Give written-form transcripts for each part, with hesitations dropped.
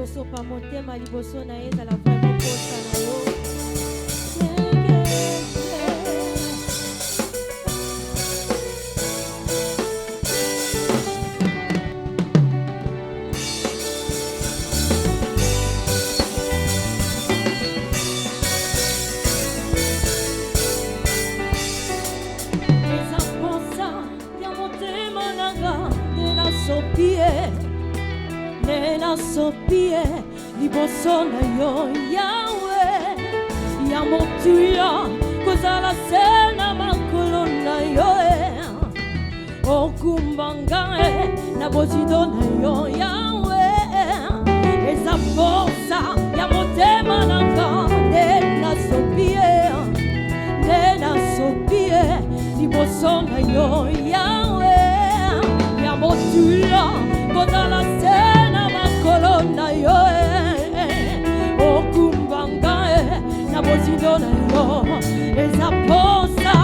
liboso pa motema liboso na ye ezala vraiment posa na yo. Sopie liboso na yo Yahweh ya motuya kozala sena makolo na yo okumbanga na bozido na yo Yahweh eza posa ya motema nanga nde nasopie liboso na yo Yahweh ya motuya kozala sena na yo okumbanga na bozido na yo eza posa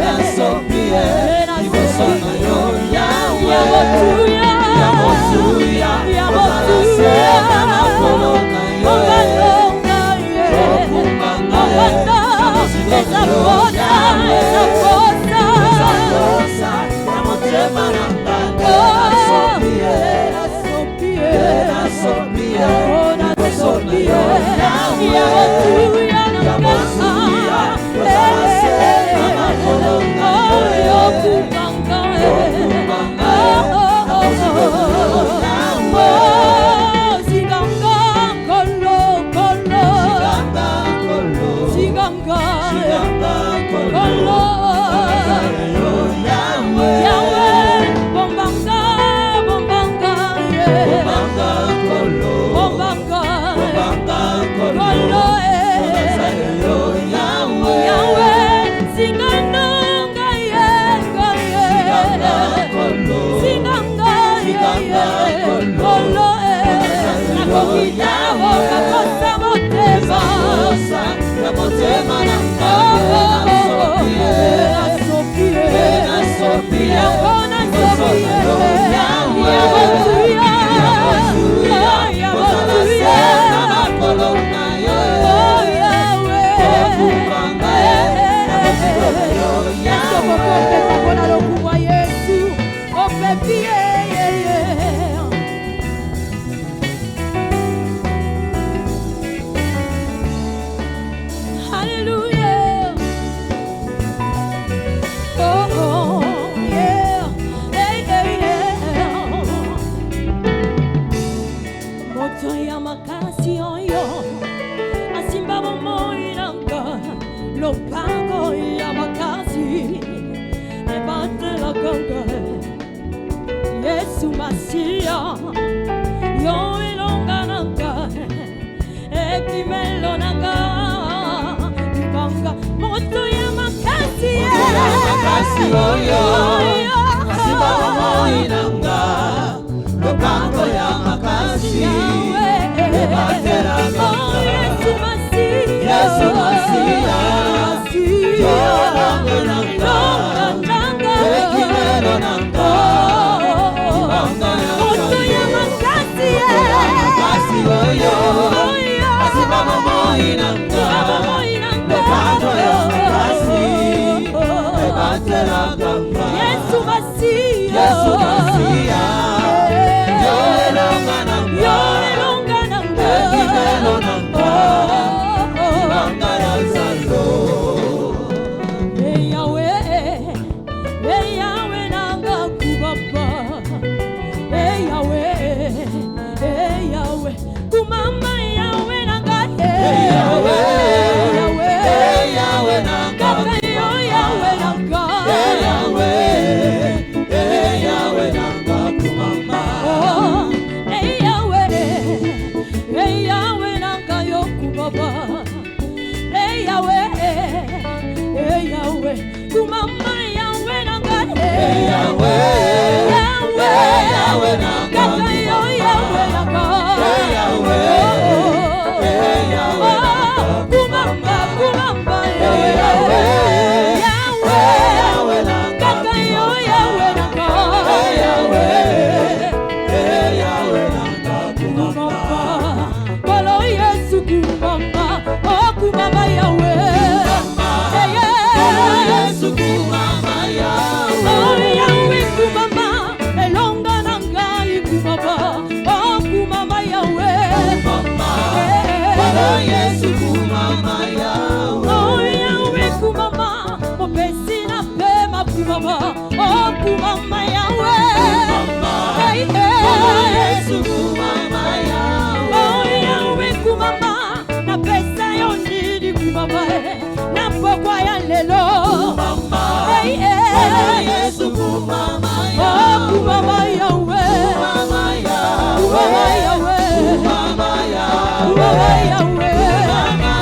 nasopie liboso na yo Yahweh ya motuya kozala sena makolo na yo okumbanga na bozido na yo Yahweh, kumama Yahweh nanga Mama Yahweh, hey, Yesu Mama Yahweh, oh Yahweh kumama, na pesa yondiri kumama, na pokwa ya lelo, hey, Yesu kumama Yahweh, oh kumama Yahweh, kumama Yahweh, kumama Yahweh, kumama Yahweh, kumama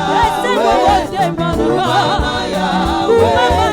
Yahweh, kumama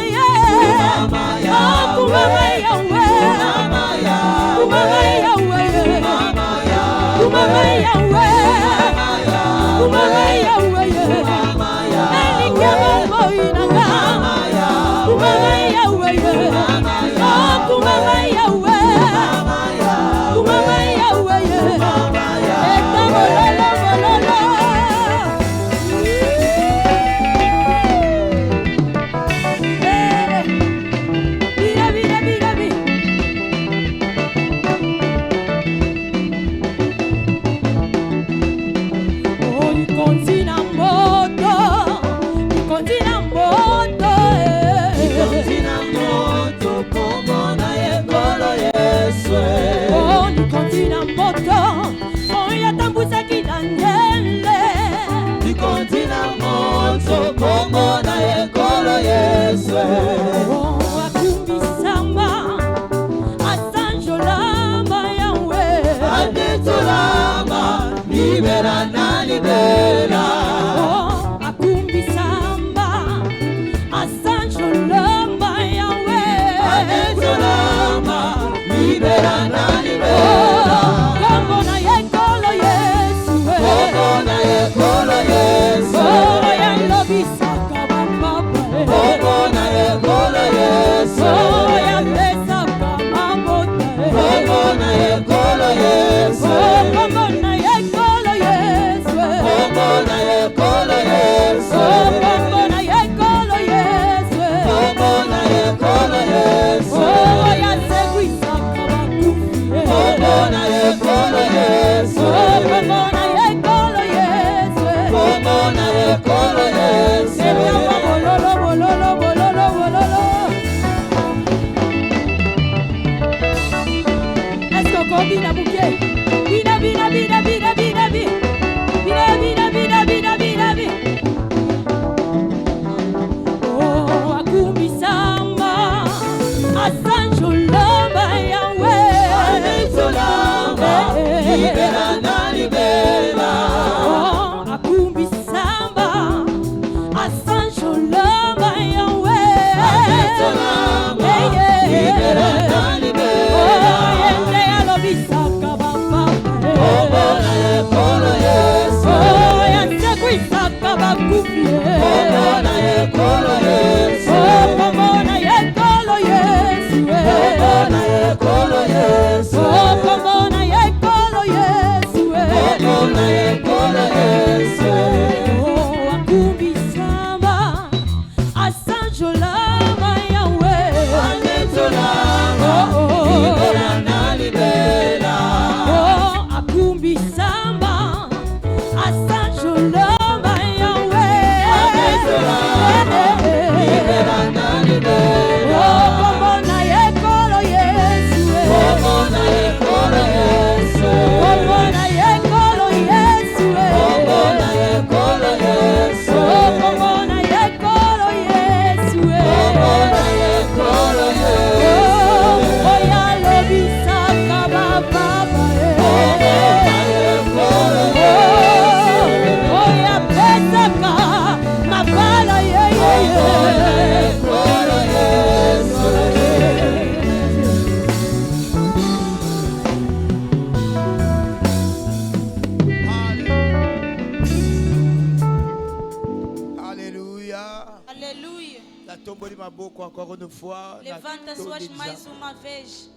Levanta suas mais uma vez.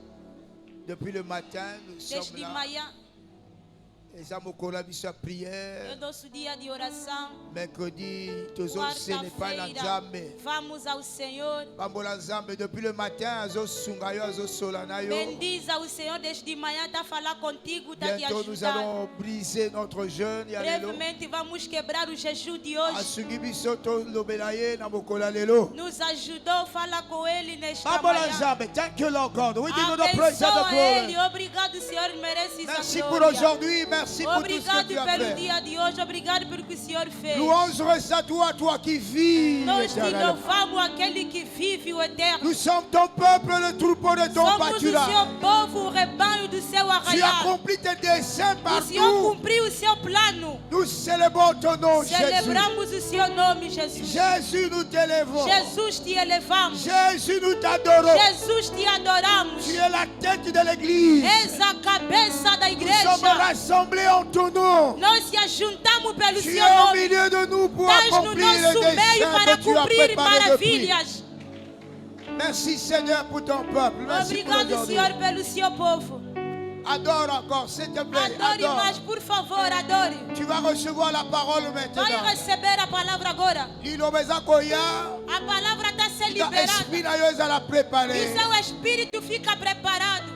Depuis le matin, nous sommes là. Eza mokola biso ya prière. Nosso dia de oração. Mercredi, ce n'est pas la Nzambe. Vamos ao Senhor. Pambola Nzambe depuis le matin, azo sunga yo, azo solana yo. Bendiza o Senhor desde de manhã, tá falar contigo, tá te Bientôt nous ajudar. allons briser notre jeûne. Brevemente vamos quebrar o jejum de hoje. Asungi biso to lobelaye na mokola lelo. Nos ajudou, fala com ele nesta Pambola manhã. Nzambe, thank you Lord God. We give you the praise and the Abençoa ele. glory. Obrigado, Senhor, merece Merci a pour glória. aujourd'hui, merci pour tout ce que Obrigado tu as pelo fait. dia de hoje, obrigado pelo que o Senhor fez. Louange reste à toi qui vis. Nós te éternellement. louvamos aquele que vive o eterno. Nous sommes ton peuple, le troupeau de ton Somos o pâturage. seu povo, o rebanho do seu Tu arraial. accomplis tes desseins O Senhor partout. cumpriu o seu plano. Nous célébrons ton nom, Jésus. Celebramos o seu nome, Jesus. Jésus, nous t'élèvons. Jesus, te elevamos. Jésus, nous t'adorons. Jesus, te adoramos. Tu es la tête de l'église. És a cabeça da Nous sommes igreja. rassemblés en ton nom. Nós se ajuntamos pelo Tu seu es au nome. milieu de nous pour Estás no accomplir les nosso meio desseins para que tu as cumprir préparés depuis. maravilhas. Merci Seigneur pour ton peuple. Merci pour Obrigado, aujourd'hui. Senhor, pelo seu povo. Adore encore, s'il te plaît. Adore Adore. mais, por favor, adore. Tu vas recevoir la parole Vai maintenant. receber a palavra agora. Lilobeza koya, A palavra está sendo ta liberada. esprit na yo ezala E préparé. seu espírito fica preparado.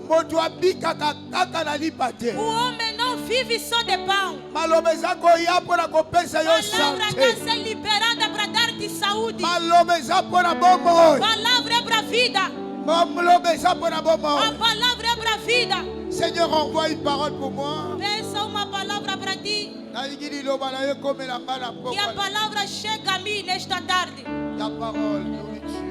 Moto abikaka kaka na lipa te. O homem não vive só de pão. Maloba eza koya mpona kopesa A yo palavra está santé. sendo liberada para dar-te saúde. Maloba eza mpona bomoi. Palavra é para vida. Maloba eza mpona A bomoi. palavra é para vida. Seigneur, envoie une parole pour moi. Peça uma palavra para ti. Nalingi liloba na yo ekomela nga na Que a pokwa palavra chegue a mim nesta tarde. ta parole, nourriture.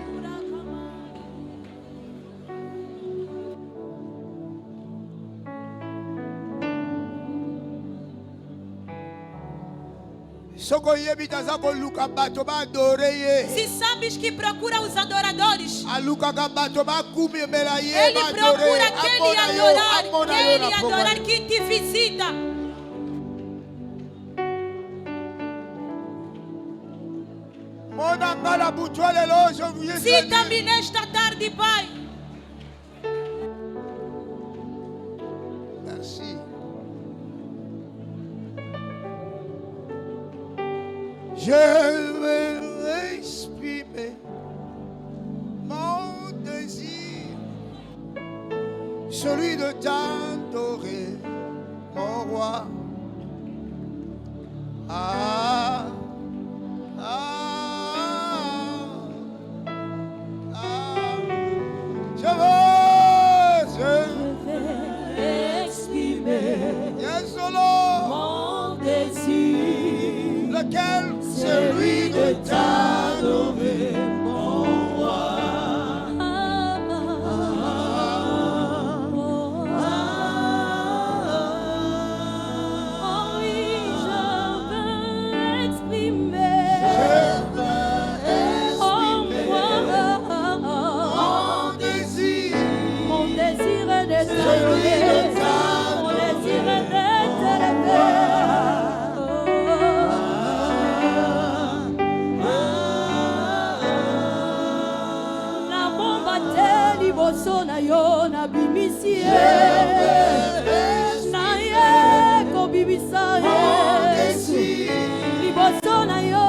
Soko yebi taza koluka bato badore ye. Se sabes que procura os adoradores, Alukaka bato bakumemela ye ele badore. procura aquele adorar, Amona yo aquele na adorar pokwa. que te visita. Mona ngala butwa lelo janvier. Visita-me nesta tarde, Pai. Merci. Je vais exprimer mon désir, celui de t'adorer, mon roi. Ah, ah, ah, je vais exprimer yes, oh Lord. mon désir, Lequel? celui de t'adorer, mon roi. Oh oui, je veux exprimer Mon désir, mon désir est de t'adorer, mon désir est de t'élever. Na bomba te liboso na yo na bimisi na ye ko bibisa Yesu liboso na yo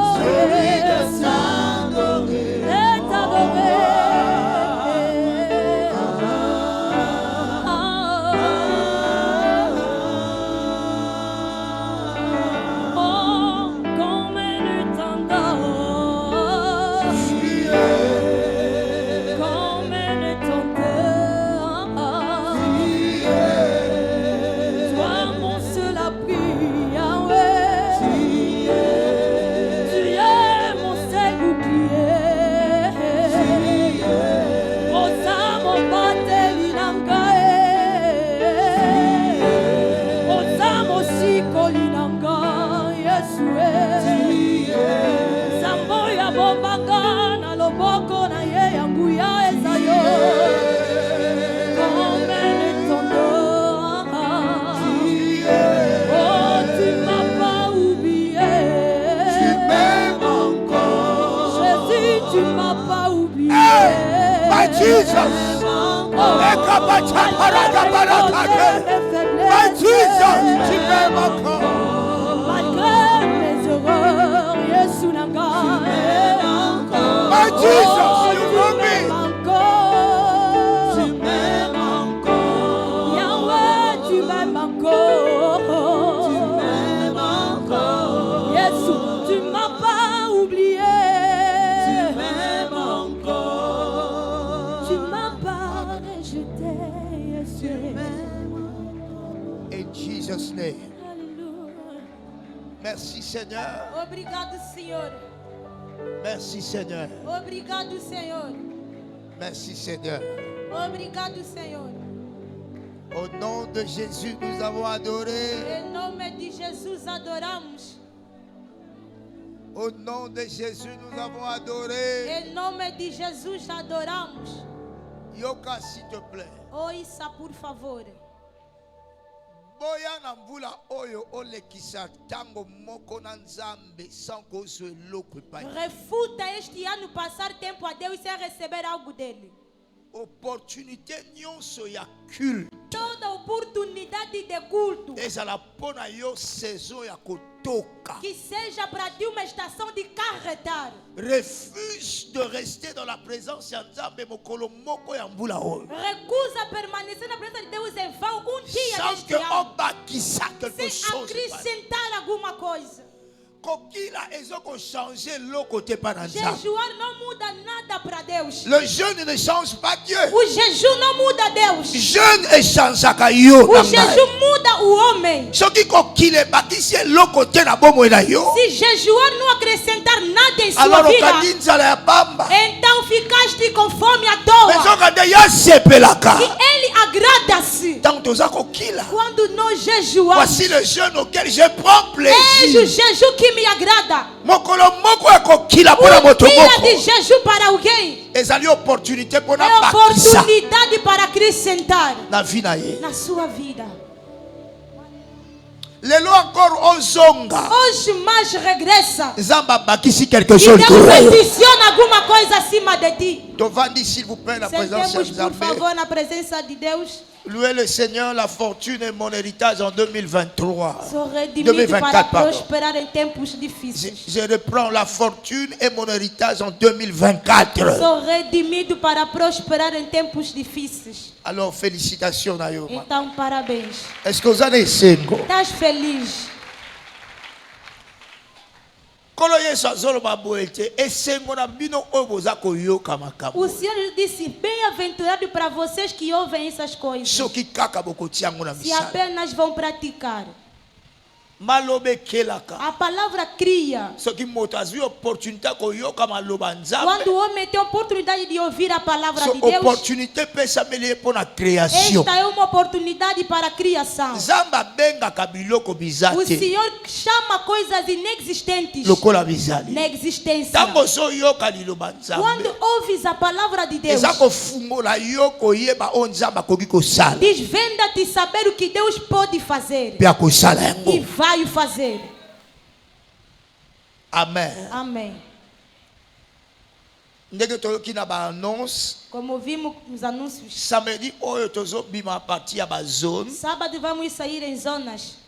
Jesus. Ekabacha paraga barakate. My Jesus, tu m'aimes encore. Malgré mes erreurs, Yesu nanga. My Jesus, you love me. Tu m'aimes encore. Yahweh, tu m'aimes encore. Tu m'aimes encore. Yesu, tu m'as pas oublié. Tu m'aimes encore. Tu m'as pas rejeté. Yesu, tu m'aimes encore. In Jesus' name. Alléluia. Merci Seigneur. Obrigado, Senhor. Merci Seigneur. Obrigado, Senhor. Merci Seigneur. Obrigado, Senhor. Au nom de Jésus, nous avons adoré. Em nome de Jesus adoramos. Au nom de Jésus, nous avons adoré. Em nome de Jesus adoramos. Yoka, s'il te plaît. Ouça, por favor. Boya na mbula oyo olekisa tango moko na nzambe sans kozwa eloko epai. Refuta este ano passar tempo a Deus sem receber algo dele. Opportunité nyonso ya culte. Toda oportunidade de culto. Ezala pona yo saison ya kotoka. Que seja para ti uma estação de carretar. Refuse de rester dans la présence ya nzambe mokolo moko ya mbula oyo. Recusa permanecer na presença de Deus em vão dia Sans deste que ano. obakisa quelque Sem chose. acrescentar alguma coisa. Kokila ezoko changer loko te pa na nzambe. Jejuar não muda nada para Deus. Le jeûne ne change pas Dieu. O jejum não muda Deus. Jeûne echangeaka yo O na ngai. jejum muda o homem. Soki kokila ebakisi eloko te na bomoi na yo, Se jejuar não acrescentar nada em sua alors vida, okandi nzala ya pamba. então ficaste com fome à Mais toa. soki nde yasepelaka Que ele agrada-se. ntango toza kokila. Quando nós jejuamos, Voici le jeûne auquel je prends eis o plaisir. jejum que me agrada. Mokolo moko ya kokila mpona moto Um dia de moko jejum para alguém ezali opportunité mpona é bakisa oportunidade para acrescentar na vie na ye. na sua vida. Lelo encore ozonga Hoje mais regressa. nzambe abakisi quelque E chose Deus likolo na yo. adiciona alguma coisa acima de ti. Tovandi s'il vous plaît na présence ya Sentemos, por nzambe. favor, na presença de Deus. Louez le Seigneur, la fortune est mon héritage en 2023. Sou redimido 2024, para pardon. prosperar em tempos difíceis. Je reprends la fortune et mon héritage en 2024. Sou redimido para prosperar em tempos difíceis. Alors félicitations Nayoma. Então, parabéns. Est-ce que vous en êtes single? Estás feliz? Kolo Yesu azoloba boye te esengo na bino oyo boza koyoka makambo. O Senhor disse: bem-aventurado para vocês que ouvem essas coisas, Soki kaka bokotia yango na se misala. apenas vão praticar. Maloba ekelaka. A palavra cria. Soki moto azwi opportunité koyoka maloba nzambe. Quando o homem tem a oportunidade de ouvir a palavra So de Deus, opportunité pesameli ye mpo na création. esta é uma oportunidade para a criação. Nzambe abengaka biloko biza O te Senhor chama coisas inexistentes lokola bizali. na existência. Ntango ozoyoka liloba nzambe Quando ouves a palavra de Deus, eza kofungola yo koyeba oyo nzambe akoki kosala desvenda-te saber o que Deus pode fazer mpe akosala e yango. vai fazer. Amen. Amém. Ndenge toyoki na baannonce Como vimos nos anúncios, samedi oyo tozobima parti ya bazone. sábado vamos sair em zonas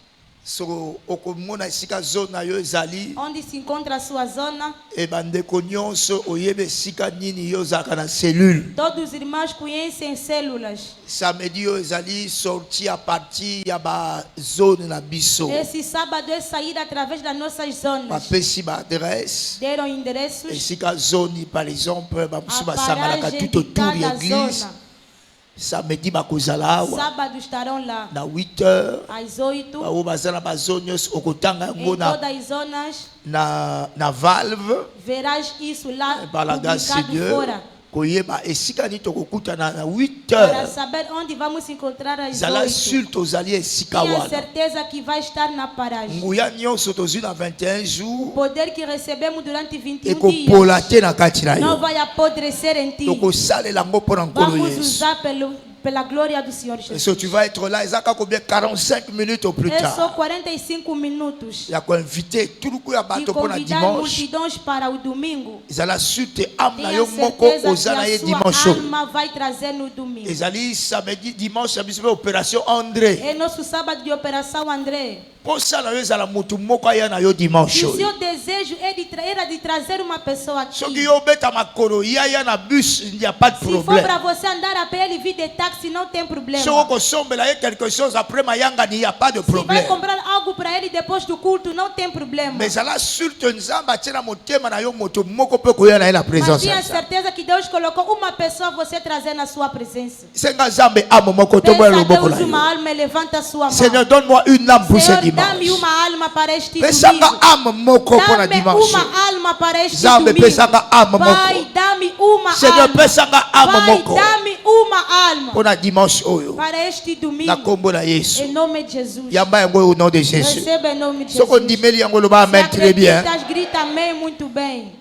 So okomona esika zone na yo ezali onde se encontra a sua zona. ebandeko nyonso oyeba esika nini yo ozalaka na cellule. Todos os irmãos conhecem células. Samedi oyo ezali sorti a partir ya bazone na biso. Esse sábado é sair através das nossas zonas. Bapesi baadresse Deram endereços, esika zone par exemple bamosusu a basanganaka paragem tout de autour ya cada église. zona. Samedi bakozala awa Sábado estarão lá na 8h. às 8, baoyo baza na bazone nyonso okotanga yango em todas as zonas. na valve Verás isso lá par la grâce de publicado Dieu fora. koyeba esika nini tokokutana na Para 8h. saber onde vamos encontrar às zala 8. sur tozali esika Tenha wana certeza que vai estar na paragem. nguya nyonso tozwi na 21 jours Poder que recebemos durante 21 ekopola dias te na kati na não yo. vai apodrecer em ti. tokosalela yango mpo na nkolo Vamos yesu. usar pela glória do Senhor Et Jesus. so tu vas être là, Isaac a combien 45 minutes au plus É só tard. 45 minutos Il y a quoi invité tout le coup à de bateau pour le convidar dimanche. multidões para o domingo. Ils allaient suite âme na Tenha yo moko certeza que ozana a dimanche. sua alma vai trazer no domingo. Ils allaient samedi dimanche ça biso opération André. É nosso sábado de Operação André. Pour ça na yo ezala mutu moko aya na yo dimanche. E o seu desejo era de trazer uma pessoa aqui. Soki yo beta makoro ya na bus, il n'y a pas de Se for problème. para você andar a pé e vir de táxi, não tem problema. Soko kosombela ye quelque chose après mayanga il n'y a pas de Se vai problème. comprar algo para ele depois do culto, não tem problema. Mais ça la sulte nzamba tena motema na yo moto moko pe koya na ye na Mas présence. tenha certeza que Deus colocou uma pessoa você trazer na sua presença. Senga zambe amo moko to Peça boya a loboko Deus na uma yo. alma e levanta a sua mão. Seigneur, donne-moi une âme pour ce Senhor, dimanche. dá-me uma alma para este Pesanga domingo. âme moko pour la Dá-me dimanche. uma alma para este Zambe domingo. pesanga âme Pai, moko. dá-me uma Seigneur, alma. pesanga âme Pai, moko. dá-me uma alma Pour la dimanche oyo. para este domingo. Na kombo na Yesu. Em nome de Jesus. Yamba yango au nom de Jésus. Receba em nome de Soko Jesus. ndimeli yango loba Se amen très bien. acreditas, grita amém muito bem.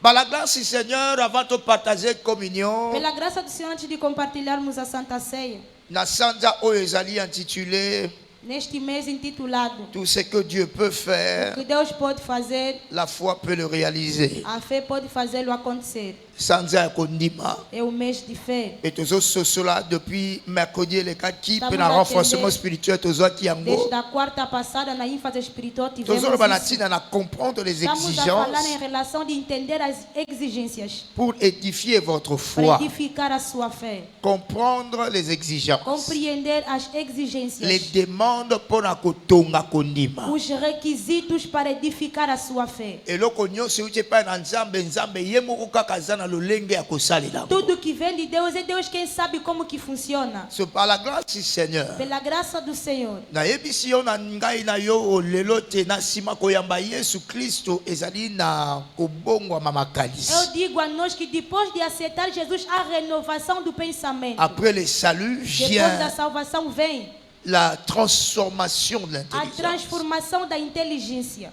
Par la grâce du Seigneur, avant de partager communion, Pela graça do Senhor, antes de compartilharmos a Santa Ceia, na sanza oyo ezali intitulé neste mês intitulado Tout ce que Dieu peut O faire, que Deus pode fazer, la foi peut le réaliser. a fé pode fazê-lo acontecer. Sanza ya kondima. É o mês de fé. Et toujours cela depuis mercredi les cas qui Estamos peut un renforcement atendendo. spirituel toujours qui yango. Desde a quarta passada, na ênfase espiritual, tivemos Toujours isso. banatina na comprendre les Estamos a falar em exigences relação de entender as exigências pour édifier votre para foi. edificar a sua fé. Comprendre les exigences. Compreender as Les exigências, demandes pour na kotonga kondima. os requisitos para edificar a sua fé. Eloko nyonso uche pa na nzambe nzambe ye moko kaka aza na lolenge ya kosalela. Tudo que vem de Deus é Deus quem sabe como que funciona. So par la grâce du Seigneur. Pela graça do Senhor. Nayebisi yo na ngai na yo lelo te na sima koyamba Yesu Kristo ezali na kobongwama makalisi. Eu digo a nós que depois de aceitar Jesus, há renovação do pensamento. Après le salut Depois da vient salvação vem la transformation de a l'intelligence. transformação da inteligência.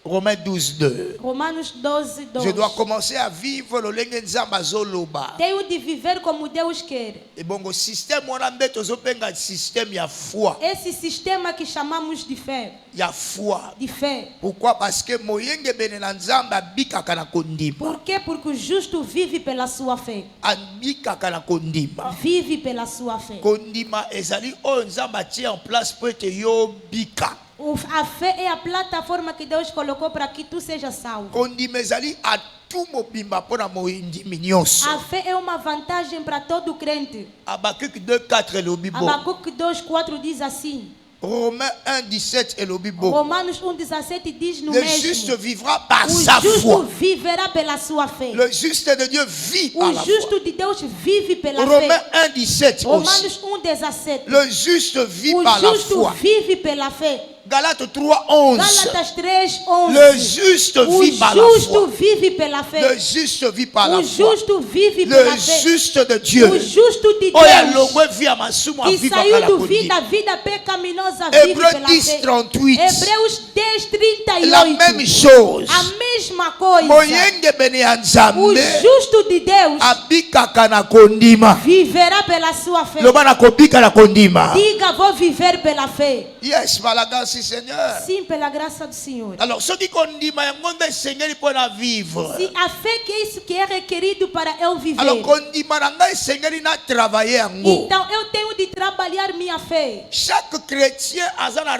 Romains 12:2. Romanos 12, 2. Je dois commencer à vivre lolenge nzamba zoloba. Tenho de viver como Deus quer. Et bongo système wana mbe tozopenga système ya foi. Esse sistema que chamamos de fé. Ya foi. De fé. Pourquoi? Parce que moyenge bene na nzambe abikaka na kondima. Por quê? Porque o justo vive pela sua fé. Abikaka na kondima. Vive pela sua fé. Kondima ezali oyo nzambe atie en place pour te yo bika. A fé é a plataforma que Deus colocou para que tu seja salvo. Kondima ezali atu mobimba mpona moyindimi nyonso. A fé é uma vantagem para todo crente. Habakkuk 2:4 elobi bo. Abacuque 2:4 diz assim. Romains 1:17 elobi bo. Romanos 1:17 diz no Le juste mesmo. vivra par O sa justo foi. viverá pela sua fé. Le juste de Dieu vit par O la justo foi. de Deus vive pela Romains fé. 1:17 aussi. Romanos 1:17. Le juste vit O par la justo foi. vive pela fé. Galates 3:11. Gálatas 3:11. Le juste O vit par la justo foi. vive pela fé. Le juste vit par la O foi. justo vive pela Le fé. juste de Dieu. O justo de Oya Deus longwe via masumu que aviva saiu kala do kondima. vida pecaminosa vive Hébreux pela 10:38. fé. Hebreus La même 10:38. chose. A mesma coisa. Moyenge bene ya O nzambe justo de Deus abikaka na kondima. viverá pela sua fé. Loba na kobika na kondima. Diga, vou viver pela fé. Yes, par la grâce, Seigneur. Sim, pela graça do Senhor. Alors, ceux qui kondima yango nde esengeli mpona vivre. Se a fé que é isso que é requerido para eu viver. Alors, kondima na ngai esengeli na travailler yango. Então eu tenho de trabalhar minha fé. Chaque chrétien a na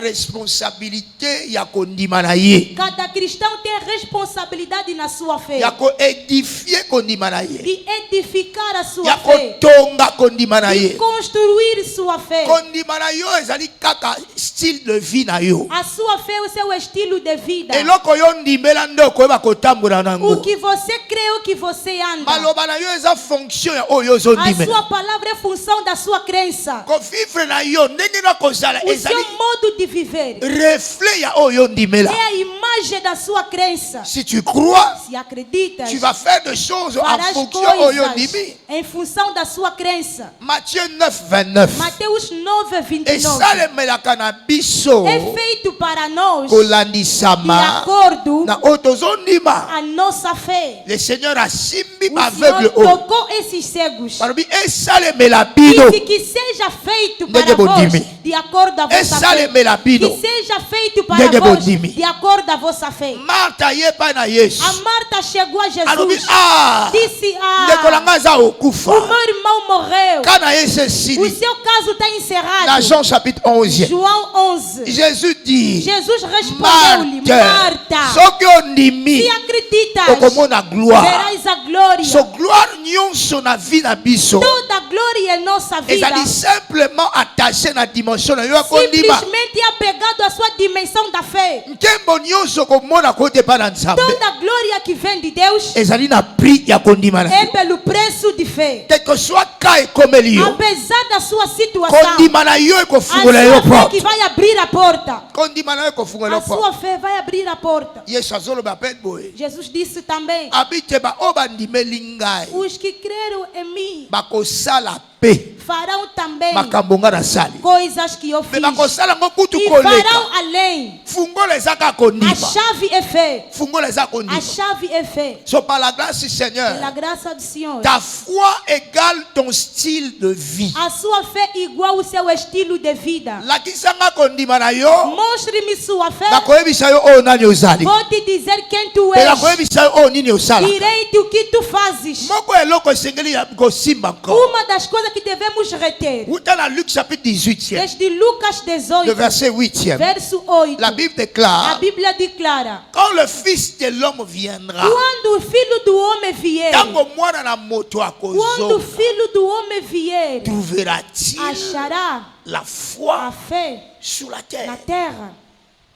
responsabilité ya kondima na ye. Cada cristão tem responsabilidade na sua fé. Ya ko édifier kondima na ye. De edificar a sua Ya fé. kotonga kondima na De ye. construir sua fé. Kondima na yo ezali kaka style de vie na yo. A sua fé é o seu estilo de vida. Eloko yo ndimela nde okoyeba kotambola O nango. que você crê, o que você anda. Maloba na yo eza fonction ya oyo A ozondimela. sua palavra é função da sua crença. Kovivre na yo ndenge na kozala O ezali seu modo de viver reflet ya oyo ndimela. é a imagem da sua crença. Si tu crois, Se acreditas, tu vas faire des choses en farás fonction oyo coisas ndimi. em função da sua crença. Matthieu 9:29. Mateus 9:29. Esalemelaka na biso É feito para nós, de kolandisama acordo na oyo tozondima. a nossa fé. Le Seigneur asimbi O baaveugle Senhor oyo tocou esses cegos. balobi esalemela bino, Disse que seja feito Ndenge para vós, bondimi. de acordo à vossa fé. esalemela bino. Que seja feito para Ndenge vós, bondimi. de acordo à vossa fé. Marta ye epai na Yesu A Marta chegou a alobi Jesus. ndeko Disse: na ngai aza o okufa meu irmão morreu. kana Yesu O esili. seu caso está Na encerrado. Jean chapitre 11, João 11. Jésus dit, Jesus respondeu-lhe: Marthe, Marta, soki ondimi se acreditas, okomona gloire. verás a glória. So gloire nyonso na vie na biso Toda a glória em nossa vida ezali simplement attaché na dimension na yo ya kondima. simplesmente é apegado à sua dimensão da fé. Nkembo nyonso komona kote epai na Nzambe Toda a glória que vem de Deus ezali na prix ya kondima na é yo. pelo preço de fé. Quel que soit ka ekomeli yo, Apesar da sua situação, kondima na yo a ekofungola yo sua fé que porte. vai abrir a porta. Kondima na yo ekofungola A yo porte. sua fé vai abrir a porta. Yesu azoloba pe boye, Jesus disse também: abite baoyo bandimeli ngai os que creram em mim bakosala pe farão também makambo nga nasali, coisas que eu me fiz bakosala ngo kutu e koleka. farão além. Fungola eza kaka A kondima, chave é fé. fungola eza A kondima. chave é fé. So par la grâce du Pela Seigneur, graça do Senhor. ta foi égale ton style de vie. A sua fé é igual ao seu estilo de vida. Lakisanga kondima na yo, Mostre-me sua fé. nakoyebisa yo oyo nani ozali, Vou te dizer quem tu mpe és. nakoyebisa yo oyo nini osala. Direi-te o que tu fazes. Moko eloko esengeli ya kosimba encore. Uma das coisas que devemos reter. Uta na Luc chapitre 18, Desde Lucas le 18, verset 8. verso 8. La Bible A déclare, Bíblia declara: quand le Fils de l'homme viendra, quando o filho do homem vier, tango mwana na moto quando o akozonga, filho do homem vier, trouvera-t-il achará la a foi fé sur la na terre? terra.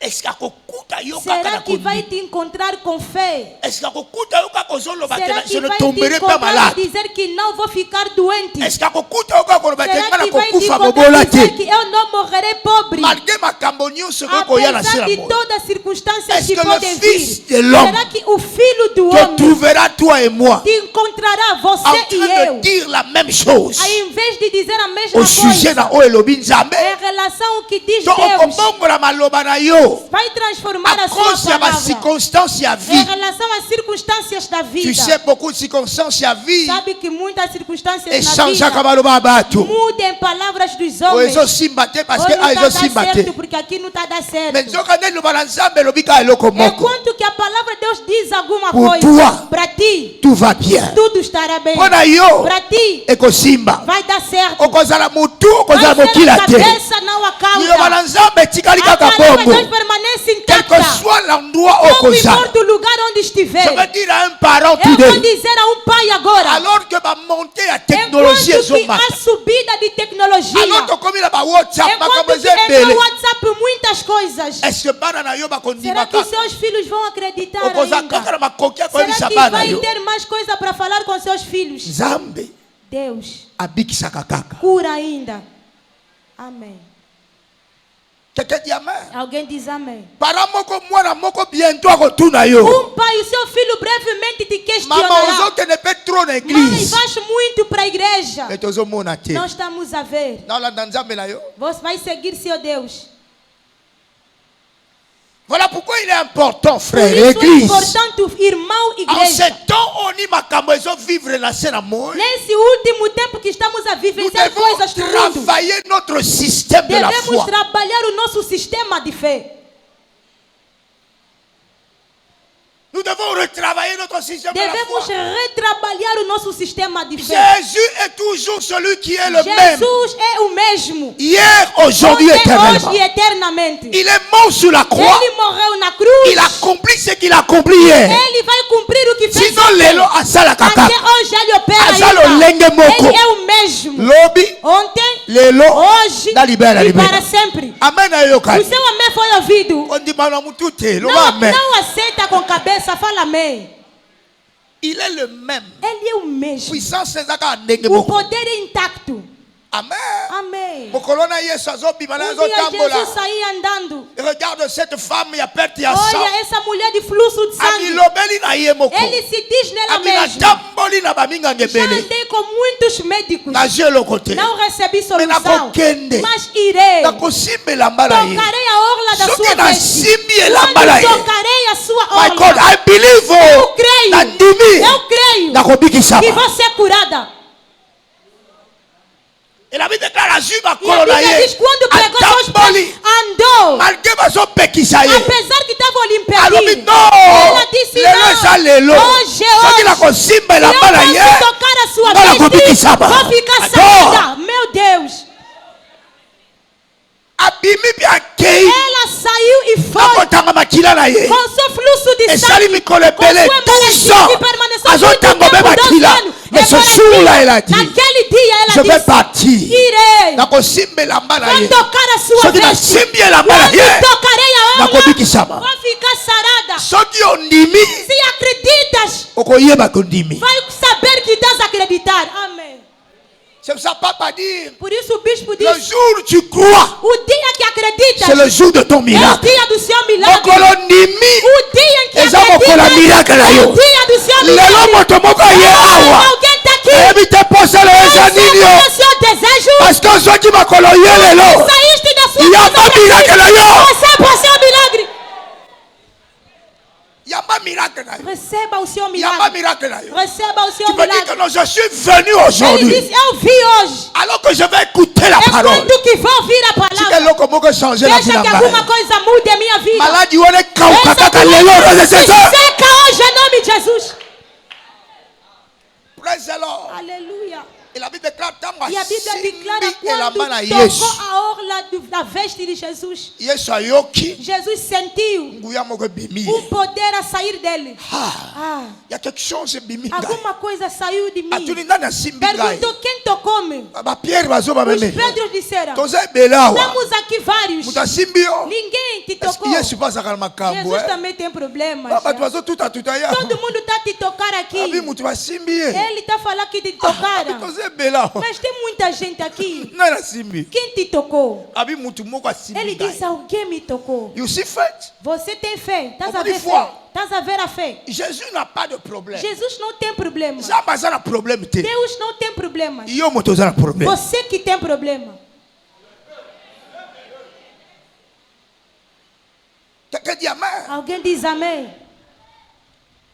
Est-ce qu'akokuta yo kaka Será na que vai kondima? te encontrar com fé? Est-ce qu'akokuta yo kaka ozoloba te Será na- que je ne vai te tomberai pas encontrar e malade? dizer que não vou ficar doente? Est-ce qu'akokuta yo kaka koloba te Será nga na que vai te kokufa encontrar bobola e dizer te? que eu não morrerei pobre? Malgré makambo nyonso kokoya na se Apesar na de moi, todas as circunstâncias Est-ce que que le podem Fils vir, de l'homme será que o filho do te homem trouvera toi et moi te encontrará, en você e train eu, de dire la même chose ao invés de dizer a mesma au sujet coisa na oyo elobi Nzambe? em relação ao que diz To Deus? okobongola maloba na yo Vai transformar à a sua cause ya palavra bacirconstance ya em vie. relação às circunstâncias da Tu vida. sais, beaucoup de circonstances ya vie Sabe que muitas circunstâncias na echangeaka vida maloba ya bato mudam palavras dos oyo homens. ezosimba te parce que Ou não está ezosimba dando te, certo porque aqui não está dando mais certo. nzoka nde eloba na Nzambe elobi kaka eloko moko: Enquanto que a palavra de Deus diz alguma Pour coisa, toi. para ti, tout va bien. tudo estará bem. Mpo na yo Para ti, ekosimba, vai dar certo. okozala motu, okozala Vai ser mokila a te. cabeça, não a liloba cauda. na Nzambe etikali A kaka palavra de bongo, Deus permanece quel que intacta. soit l'endroit Não okozala. importa o lugar onde estiver. Je veux dire à un parent Eu vou today, dizer a um pai agora. alors que ba montée ya technologie Enquanto que ezomata, a subida de tecnologia, alors tokomi na ba WhatsApp makambo enquanto que eza entra ebele, no WhatsApp muitas coisas, est-ce que bana na yo será bakondima que kaka? seus filhos vão acreditar Okozala kaka ainda? na makoki ya Será koyebisa que bana vai yo. ter mais coisa para falar com seus filhos? Nzambe Deus abikisaka kaka. cura ainda. Amém. Quelqu'un dit amen. Alguém diz amém. Para moko mwana moko bientôt akotuna yo, Pai, o seu filho brevemente te mama questionará. ozokende pe trop na Mãe, église, vais muito para a igreja. mais tozomona te Nós estamos a ver. naolanda Nzambe na yo. Você vai seguir seu Deus. Voilà pourquoi il est important, Por frère, isso é l'église. importante, irmão, En ce igreja. temps, on y makambo vivre la scène à moi. Nesse último tempo que estamos a Nous vivenciar devons coisas do mundo, travailler notre système de la devemos foi. trabalhar o nosso sistema de fé. Nous devons retravailler notre système de la Devemos foi. retrabalhar o nosso sistema de fé. Jésus est toujours celui qui est le même. Jesus é o mesmo. Hier, aujourd'hui, Ontem, éternellement. hoje e eternamente. Il est mort sur la croix. Ele morreu na cruz. Il accomplit ce qu'il a accompli hier. Ele vai cumprir o que fez. Sinon, ontem. lelo asala kaka. Até hoje ele opera Azalo ainda. lenge moko. Ele é o mesmo. Lobi, Ontem, lelo, hoje na libera, e libera. para sempre. Amen O ayokani. seu amém foi ouvido. Ondima na mutu te, Não, loba amen. não aceita com cabeça, fala amém. Il est le même. Ele é o mesmo. Puissance ezaka ndenge O moko. poder é intacto. Amen. Amém. Mokolo na Yesu azobima na Um dia azotambola. Jesus saía andando. Regarde cette femme ya perte ya sang. Olha essa mulher de fluxo de sangue. Amilobeli na ye moko. Ele se diz nela Amina mesma. tamboli na baminga Já ngebele. andei com muitos médicos. Naje lokote. Não recebi Mais solução. nakokende. Mas irei. Nakosimbela mbala ye. Tocarei a orla da Soki sua nasimbi veste. elamba ye. Quando tocarei a sua My God, orla. I believe. Eu creio. Nandimi. Eu creio Nakobikisa. que vou ser curada. Et la Bible déclare la juive à E a Bíblia Colonaye. diz quando pregou seus Atamboli. pés, andou. Malgré baso pekisa ye. Apesar que estavam lhe Alobi impedindo. non. Ela disse Lelo eza lelo. não. Hoje, Soki nakosimba se eu elamba na ye. posso tocar a sua Ngala veste, kobikisama. vou ficar Adoro. sarada. Meu Deus. Abimi bi akei. Ela saiu e foi Akotanga makila na ye. com seu fluxo de Esali sangue. mikolo Com ebele sua 12 ans. que permaneceu muito Azotango tempo, be 12 makila. anos. Mais ce Hemorragia. jour-là, elle a dit, Naquele dia ela je vais disse, partir. irei. Nakosimba elamba na Vou ye. tocar a sua Soki veste. nasimbi elamba na Quando ye. tocarei a orla, Nakobikisama. vou ficar sarada. Soki ondimi. Se acreditas, Okoyeba kondimi. vai saber que estás a acreditar. Amém. C'est ça papa dit. Por isso o bispo Le diz, jour où tu crois, o dia que acreditas c'est le jour de ton é o miracle. dia do seu milagre. Mokolo ndimi. O dia em que Eza mokola miracle na acreditas é yo. o dia do seu Lelo milagre. moto moko ye awa. Alguém está aqui. Ebi te posa le eza nini yo. Esse é o seu desejo. Parce que soki makolo ye lelo. Saíste da sua Yamba casa para miracle na yo. receba o seu milagre. Yamba miracle na yo. Receba o seu Yamba milagre. miracle na yo. Receba o seu Tu peux dire que milagre. non, je suis venu Ele aujourd'hui. disse, eu vi hoje. Alors que je vais écouter la É parole. quando que vou ouvir a Si palavra. eloko moko changer la vie Deixa na que alguma ngai. coisa mude a minha vida. Maladi wana kauka Essa kaka lelo doença rose se c'est ça. seca hoje em nome de Jesus. Praise the Lord. Aleluia. Et la Bible déclare tant E a Bíblia declara elamba na quando Yesu. tocou a orla da veste de Jesus. Yesu ayoki Jesus sentiu nguya moko bimi. poder a sair dele. Ah, il y a quelque chose bimi. Alguma coisa saiu de Atuni mim. ndani asimbi ngai. Perguntou quem tocou-me. Ba Pierre bazo ba Os meme. Pedros disseram, Toza belawa. estamos aqui vários. Muta simbi yo. Ninguém te Est-ce que tocou. Yesu pasa kana makambo Jesus eh? também tem problemas. Baba bazo tuta ya. Todo mundo está a te tocar aqui. Abi mutu basimbi ye. Ele está falando que te tocaram. Toza belawa. Mas tem muita gente aqui. Nani asimbi? Quem te tocou? Abi mutu moko asimbi. Ele ngai. disse, alguém me tocou. You see faith? Você tem fé. Estás a Alguém ver foi. fé? Estás a ver a fé? Jésus n'a pas de problème. Jesus não tem problema. Zamba za na problème te. Deus não tem problema. Yo moto za na problème. Você que tem problema. Quelqu'un dit amen. Alguém diz amém.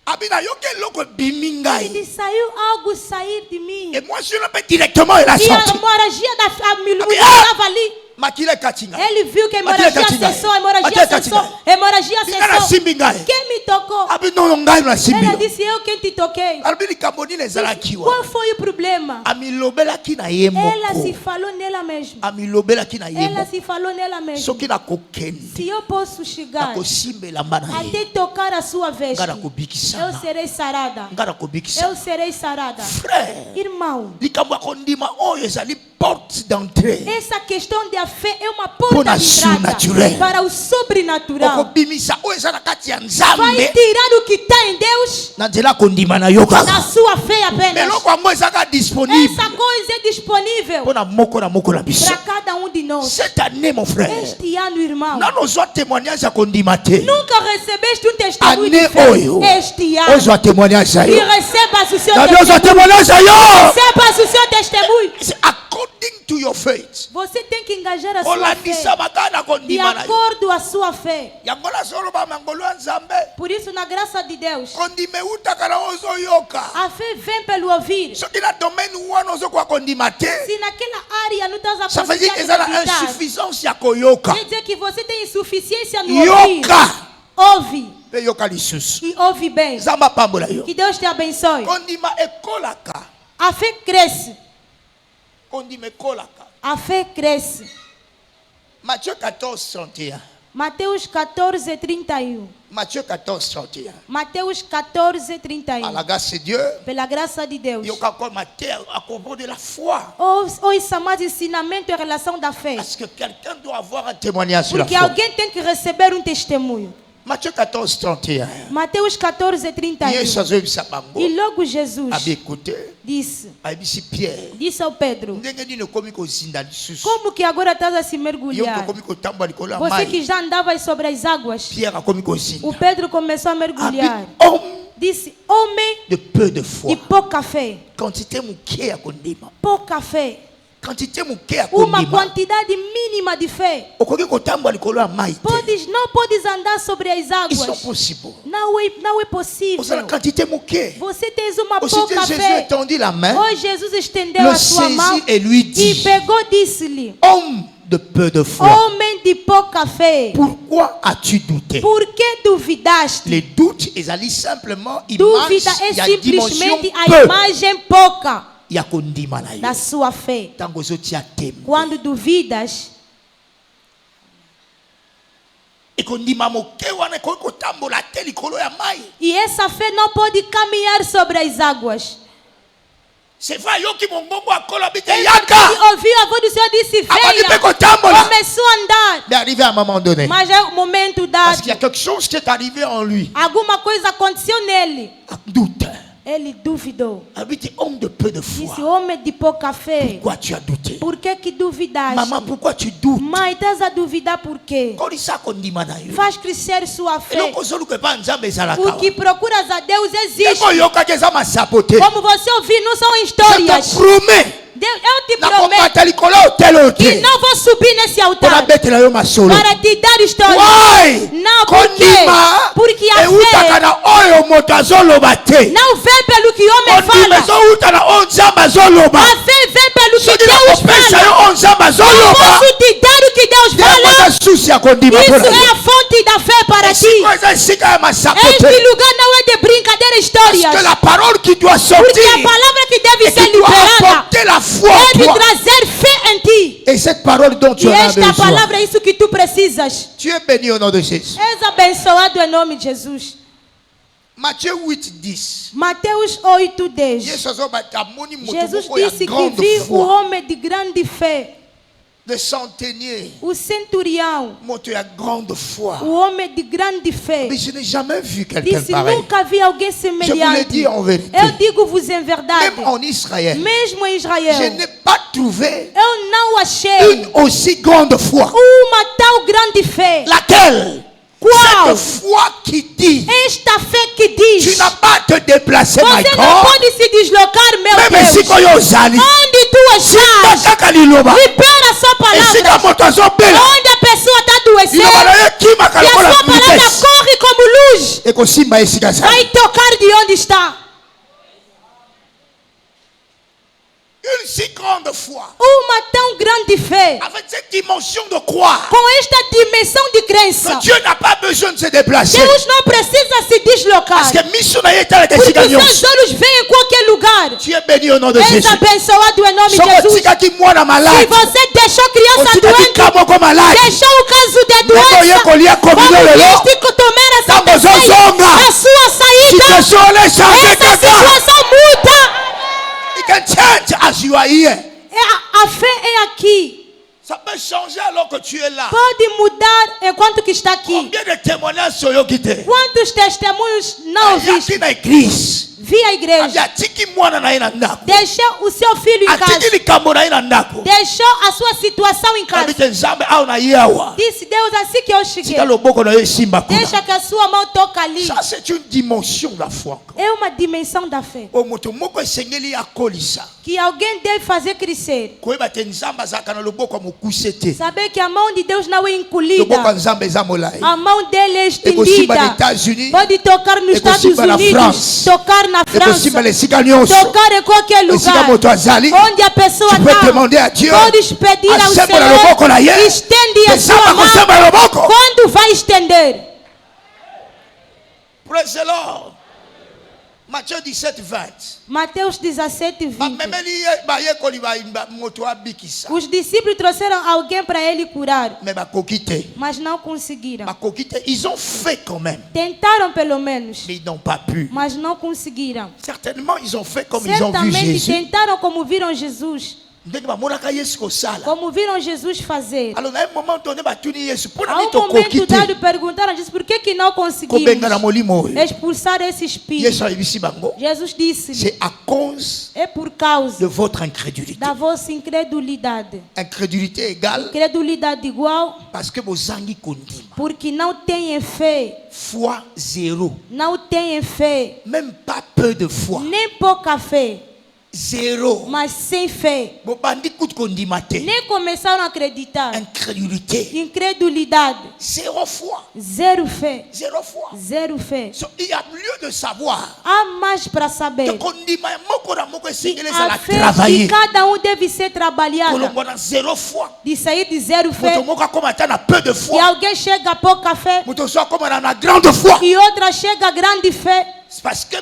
Abina yo ke loko bimi Ele ngai. diz, saiu algo sair de mim. Et moi je l'appelle directement il a E a sorti. hemorragia da mulher Ah! estava ali. Makile katinga. Ele viu que a Matilha hemorragia Katinga. cessou, a hemorragia Matilha cessou, Katinga. a hemorragia Bingana cessou. simbi ngai. Quem me tocou? Abi non ngai na simbi. Ela disse, eu quem te toquei. Albini kamboni nezala kiwa. Qual foi o problema? Amilobela kina ye Ela se moko. falou nela mesma. Amilobela kina ye Ela moko. se falou nela mesma. Soki na kokende. Se eu posso chegar Nakosimbela mbana ye. até tocar a sua veste, Ngara eu kobikisama. serei sarada. Ngara kobikisama. Eu serei sarada. Frère. Irmão, Likambo ya kondima oyo ezali porte d'entrée. essa questão da fé é uma Pour porta la de entrada surnaturel. para o sobrenatural. Okobimisa oyo eza na kati ya Vai Nzambe tirar o que está em Deus na nzela kondima na yo na kaka. sua fé apenas. Meloko yango ezaka disponible Essa coisa é disponível mpo na moko na biso. para cada um de nós. Cette année mon frère, Este ano, irmão, nano ozwa témoignage ya kondima te. nunca recebeste um testemunho de Année fé. oyo Este ano, ozwa témoignage ya e yo. recebas o seu Nabi ozwa testemunho. témoignage ya yo. Recebas o seu testemunho. It's according to your faith. Você tem que engajar a sua Olandisa fé makana de kondima na yo. acordo à sua fé. Yango nazoloba mangolo ya Nzambe. Por isso, na graça de Deus, Kondima eutaka na ozoyoka. a fé vem pelo ouvir. Soki na domaine wana ozokoka kondima te, Se naquela área não estás a ça veut dire conseguir eza na acreditar, insuffisance ya koyoka. quer dizer que você tem insuficiência no ouvir. Yoka. Ouve Mpe yoka lisusu. e ouve bem. Nzambe apambola yo. Que Deus te abençoe. Kondima ekolaka. A fé cresce. Kondima ekolaka. A fé cresce. Matthieu 14:31. Mateus 14, 31. Matthieu 14:31. Mateus 14, Par 31. la grâce de Dieu, Pela graça de Deus. yoka koma te à propos de la foi. Ouça mais ensinamento em relação da fé. Parce que quelqu'un doit avoir un témoignage sur la Porque foi. alguém tem que receber um testemunho. Matthieu 14:31. Mateus 14, 31. Yesu azoyebisa bango. E logo Jesus Abi écoute. disse, Ayebisi Pierre. disse ao Pedro, Ndenge nini okomi kozinda lisusu. como que agora estás a se Yo mergulhar? okomi kotambola likolo ya Você que mai. já andava sobre as águas. Pierre akomi kozinda. O Pedro começou a Abi mergulhar. homme disse: homem de peu de foi. de pouca fé. Quantité muke ya kondima. Pouca fé. Quantité muke ya Uma kondima. quantidade mínima de fé. Okoki kotambola likolo ya mai te. Não podes andar sobre as It's not águas. possible. Não é Ozala possível. quantité muke. Você tens uma Aussitôt pouca Jésus fé. étendit la main, Hoje Jesus estendeu le a sua mão saisit et lui e dit: pegou e disse-lhe: homme de peu de foi, homem de pouca fé, pourquoi as-tu douté? por que duvidaste? Les doutes, ils allaient simplement Dúvida image, é il y a dimension simplesmente a peu. imagem pouca Il y a kondima na yo. da sua fé. Tango zotia temo. Quando duvidas, Et kondima moke wana koki kotambola te likolo ya mai. e essa fé não pode caminhar sobre as águas. C'est vrai, yo ki mongongo akolo bite Ele yaka. ouviu a voz do Senhor e disse: Abandi pe venha. kotambola. Começou a andar, Mais arrivé à un moment donné, mas é o momento parce dado. qu'il y a quelque chose qui est arrivé en lui. Alguma coisa aconteceu nele. Un doute. Ele duvidou. Habite homme de peu de Disse: foi. homem de pouca fé, Pourquoi tu as douté? por que duvidaste? Maman, pourquoi tu doutes? Mãe, estás a duvidar por quê? Kolisa kondima na yo. Faz crescer sua Et fé. donc ozoluka pa nzambe ezalaka. O que procuras a Deus existe. Eko yokaki eza masapote. Como você ouviu, não são Je histórias. te promets. Eu te Na prometo komata likolo otelo que te. não vou subir nesse Pona altar betela yo masolo. para te dar história. Why? Não, por quê? Kondima. Porque a Eutaka fé na oyo moto azoloba te. não vem pelo que homem Kondima fala. ezouta na oyo nzambe azoloba. A fé vem pelo que Soki Deus nakopesa yo fala. oyo nzambe Eu azoloba. posso te dar o que Deus Yango fala. eza susi ya kondima Isso mpona é yo. a fonte da fé para ti. Esiko eza esika ya masapote. Este lugar não é de brincadeira, Parce histórias. que la parole qui doit Porque a sortir palavra que deve et ser qui doit liberada apporter la foi en deve toi. trazer fé em ti. Et cette parole dont tu E en as esta besoin. palavra é isso que tu precisas. Tu es béni au nom de Jésus. És abençoado em nome de Jesus. Matthieu 8:10. Mateus 8:10. Jesus disse que grande viu o foi. homem de grande fé, Le centenier, o centurião, monte à grande foi. o homem de grande fé. Mais je n'ai jamais vu quelqu'un Disse: pareil. nunca vi alguém Je vous l'ai semelhante. dit en vérité. Eu digo-vos em verdade, Même en Israël, mesmo em je Israel, n'ai pas trouvé eu não achei une aussi grande foi. uma tal grande fé. Laquelle? Qual? Cette foi qui dit, Esta fé que tu diz: n'as pas à te déplacer, my você não God. pode se deslocar, meu Même Deus. si koyo ozali, Onde tu estás, kaka liloba. libera a sua Esika palavra. moto azobela. Onde a pessoa está adoecendo, Liloba na ye kimaka e a lokola sua palavra vitesse. corre como luz, Ekosimba esika zali. vai tocar de onde está. Une si grande foi, Uma tão grande fé, avec cette dimension de croire com esta dimensão de crença. que Dieu n'a pas besoin de se déplacer. Deus não precisa se deslocar, Parce que miso na ye etalaka porque esika seus nyonso. olhos veem em qualquer lugar. Tu es béni au nom de És Jésus. abençoado em nome de Soko Jesus. otikaki mwana Se malade, você deixou criança otikaki doente, ka moko malade, deixou o caso de ndenge oye doença, kolia komino como lelo, Cristo tomar essa Ntango ceia, ozozonga, a sua saída, situation ene change essa kaka. situação muda. It can change as you are here. A fé é aqui. Ça peut changer alors que tu es là. Pode mudar enquanto que está aqui. Combien de témoignages soyoki te? Quantos testemunhos não ouviste? Ayaki na église. Vi a igreja. Atiki mwana na ye na ndako. Deixou o seu filho em Atiki casa. likambo na ye na ndako. Deixou a sua situação em casa. Abite nzambe awa na ye awa. Disse Deus, assim que eu cheguei, Tika loboko na ye esimba kuna. deixa que a sua mão toque ali. Ça c'est une dimension de la foi. É uma dimensão da fé O moto moko esengeli akolisa. que alguém deve fazer crescer. Koyeba te nzambe azalaka na loboko ya mokuse te. Saber que a mão de Deus não é Loboko ya encolhida. nzambe eza molai. A mão dele é Ekosimba nos estendida. États-Unis. Pode tocar nos Estados Ekosimba na Unidos, France. tocar na Ekosimba França, lesika nyonso. tocar em qualquer Esika lugar. moto azali. Onde a pessoa Tu peux está, demander à Dieu. podes pedir ao Asembola loboko na ye. Senhor, estende a Nzambe sua mão. akosembola loboko. Quando vai estender? Praise the Lord. Matthieu 17:20. Mateus 17:20. Bamemeli ye bayekoli moto abikisa. Os discípulos trouxeram alguém para ele curar, Mais bakoki te. mas não conseguiram. Bakoki te. Ils ont fait quand même. Tentaram pelo menos, Mais ils n'ont pas pu. mas não conseguiram. Certainement, ils ont fait comme ils ont vu Certamente Jésus. tentaram como viram Jesus, Como viram Jesus fazer. Alors, à un moment donné, A um momento dado perguntaram a Jesus por que não conseguimos expulsar esse espírito. Jesus disse: c'est à cause é por causa de votre incrédulité. da vossa incredulidade. Incrédulité égale Incredulidade igual parce que vos angues condiment. porque não têm fé. Foi zéro. Não têm fé. Même pas peu de foi. Nem pouca fé. Zéro. Mas sem fé. Nem começaram a acreditar. Incrédulité. Incredulidade. Zéro foi. Zero fé. Zéro foi. Zero fé. Il y a lieu de savoir. Há mais para saber. Que a fé de cada um deve ser trabalhada. Zéro foi. De sair de zero fé. Peu de E foi. alguém chega a pouca fé. Grande foi. E outra chega a grande fé. Parce que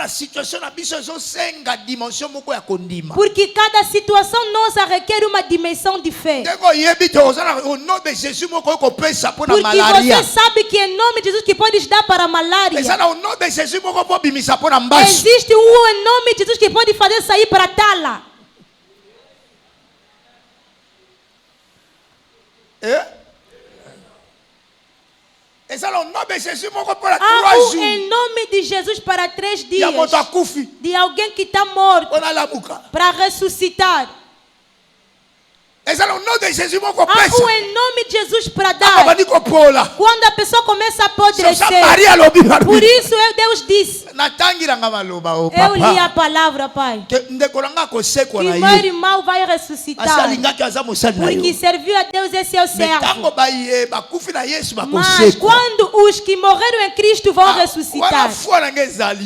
situation porque cada situação nossa requer uma dimensão de fé. Porque você sabe que em nome de Jesus que pode dar para a malária. Existe um em nome de Jesus que pode fazer sair para tala. Há um em nome de Jesus para 3 dias. De alguém que está morto para ressuscitar. Há um em nome de Jesus para dar. Quando a pessoa começa a apodrecer. Por isso Deus disse. Eu li a palavra, Pai. Que meu irmão vai ressuscitar. Porque serviu a Deus, esse é o servo. Mas quando os que morreram em Cristo vão ressuscitar,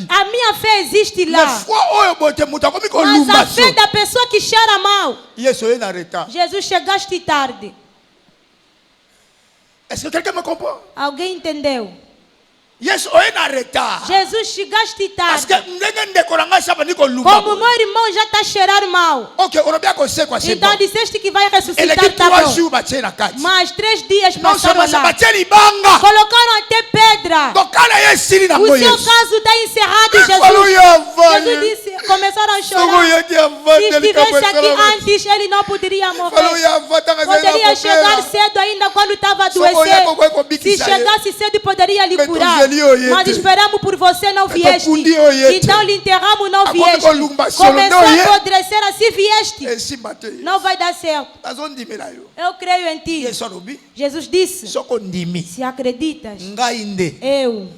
a minha fé existe lá. Mas a fé da pessoa que cheira mal. Jesus chegaste tarde. Est-ce que quelqu'un me comprend? Alguém entendeu? Jesus chegaste tarde. Como meu irmão já está a cheirar mal. Então disseste que vai ressuscitar, tá bom. Mas 3 dias passaram lá. Colocaram até pedra. O seu caso está encerrado, Jesus disse, começaram a chorar. Se estivesse aqui antes, ele não poderia morrer. Poderia chegar cedo ainda quando estava adoecendo. Se chegasse cedo, poderia lhe curar. Mas esperamos por você, não vieste. Então lhe enterramos, não vieste. Começou a apodrecer, assim vieste. Não vai dar certo. Eu creio em ti. Jesus disse: se acreditas, eu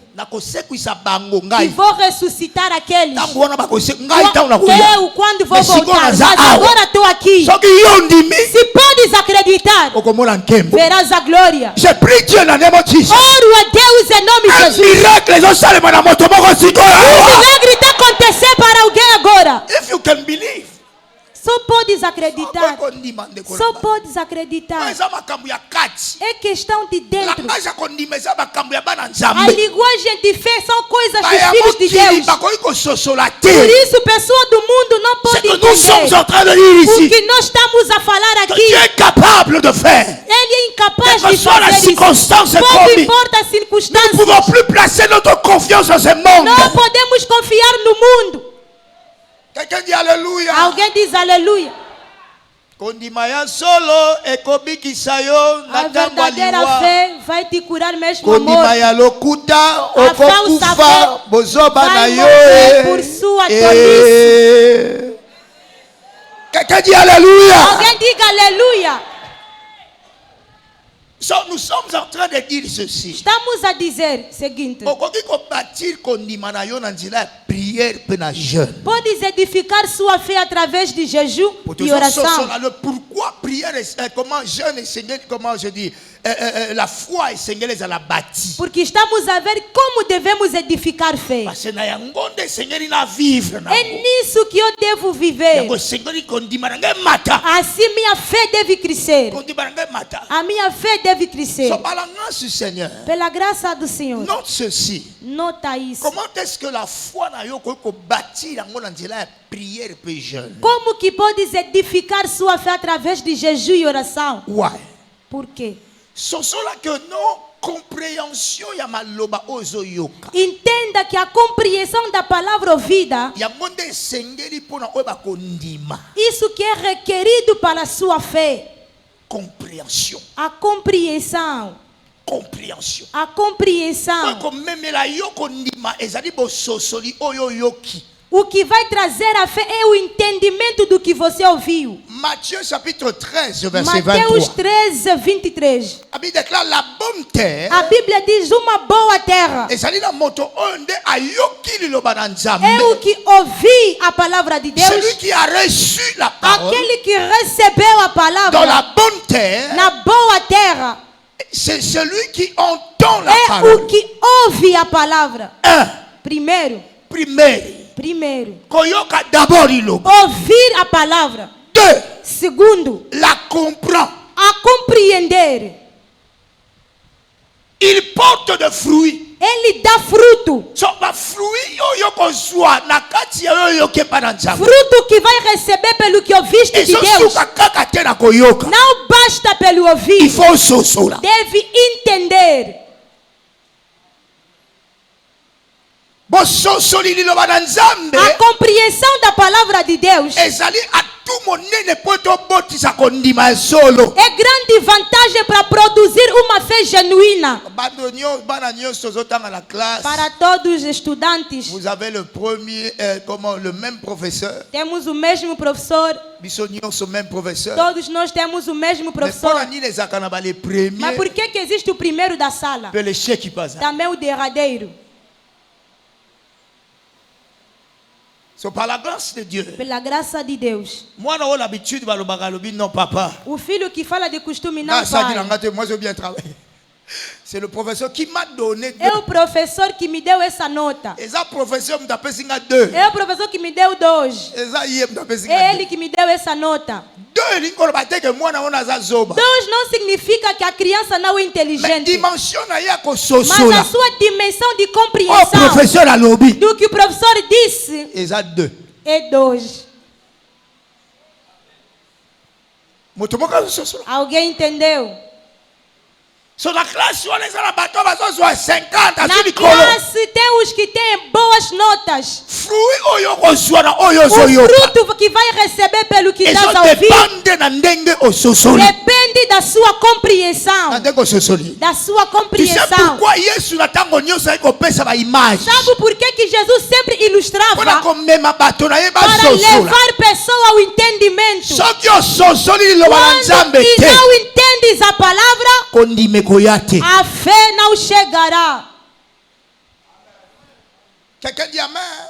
que vou ressuscitar aqueles. Eu quando vou voltar. Mas agora estou aqui. Se podes acreditar, verás a glória. Oro a Deus em nome de Jesus. Um milagre está acontecendo para alguém agora. Só podes acreditar. Só podes acreditar. É questão de dentro. A linguagem de fé são coisas dos filhos de Deus. Por isso, pessoa do mundo não pode entender. Porque nós estamos a falar aqui. Ele é incapaz de fazer isso. Pouco importa as circunstâncias. Não podemos confiar no mundo. Quelqu'un dit alléluia. Alguém diz aleluia. A verdadeira fé vai te curar mesmo amor. A falsa fé vai morrer por sua tolice. Quelqu'un dit alléluia. Alguém diga aleluia. Nous sommes en train de dire ceci. Estamos a dizer o seguinte. Podes edificar sua fé através de jejum e oração. Pourquoi prière, comment jeûne et Seigneur, comment je dis, la foi et Seigneur les a bâti. Porque estamos a ver como devemos edificar fé. É nisso que eu devo viver. Assim minha fé deve crescer. A minha fé deve crescer. Pela graça do Senhor. Note ceci. Nota isso. Comment est-ce que la foi na yo ko bâtir la prière et jeûne? Como que podes edificar sua fé através de jejum e oração? Why? Por quê? Ce sont là que non compréhension ya maloba ozo yoka. Entenda que a compreensão da palavra ouvida, ya monde sengeli pona oba kondima. Isso que é requerido para a sua fé. Compréhension. A compreensão. Compréhension. A compreensão. Comme memela yo kondima ezali bososoli oyo yoki. O que vai trazer a fé é o entendimento do que você ouviu. Matthieu chapitre 13, verset 23. Mateus 13, 23. A Bible déclare la bonne terre. A Bíblia diz uma boa terra. É o que ouvi a palavra de Deus. Celui qui a reçu la parole. Aquele que recebeu a palavra. Dans la bonne terre. Na boa terra. C'est celui qui entend la parole. É o que ouve a palavra. Primeiro. Koyoka d'abord ilo. Ouvir a palavra. Segundo, la comprend. A compreender. Il porte de fruits. Ele dá fruto. Fruto que vai receber pelo que ouviste de Deus. Não basta pelo ouvir. Deve entender. A compreensão da palavra de Deus é grande vantagem para produzir uma fé genuína. Para todos os estudantes, vous avez le même professeur. Temos o mesmo professor. Todos nós temos o mesmo professor. Mas por que existe o primeiro da sala? Também o derradeiro. So, par la grâce de Dieu. Pela graça de Deus. Moi, j'ai l'habitude de non papa. O filho que fala de costume não pai. Moi, j'ai bien travaillé. C'est le professeur qui m'a donné. É o professor que me deu essa nota. É o professor que me deu 2. É o professor que me deu 2. É ele que me deu essa nota. 2 não significa que a criança não é inteligente. Mas a sua dimensão de compreensão do que o professor disse é 2. Alguém entendeu? Na classe tem os que têm boas notas. O fruto que vai receber pelo que estás a ouvir depende da sua compreensão. Da sua compreensão. Sabe por que Jesus sempre ilustrava? Para levar pessoa ao entendimento. Quando não entendes a palavra, a fé não chegará.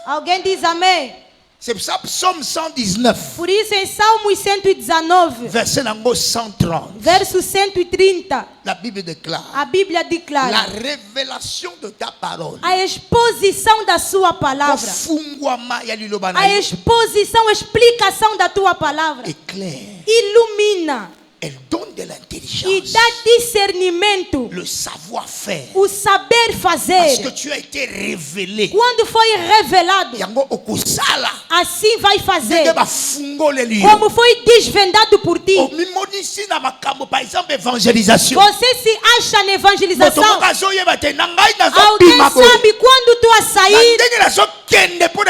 Alguém diz amém? C'est ça, Psaume 119. Por isso em Salmos 119, verso 130, la Bible déclare, a Bíblia declara la révélation de ta parole. A exposição da sua palavra. A exposição, a explicação da tua palavra. Éclaire. Ilumina. Elle donne de l'intelligence. E dá discernimento. Le savoir-faire. O saber fazer. Parce que tu as été révélé. Quando foi revelado, assim vai fazer. Como foi desvendado por ti. Par exemple, évangélisation. Você se acha na evangelização. Alguém sabe quando tu a sair. Como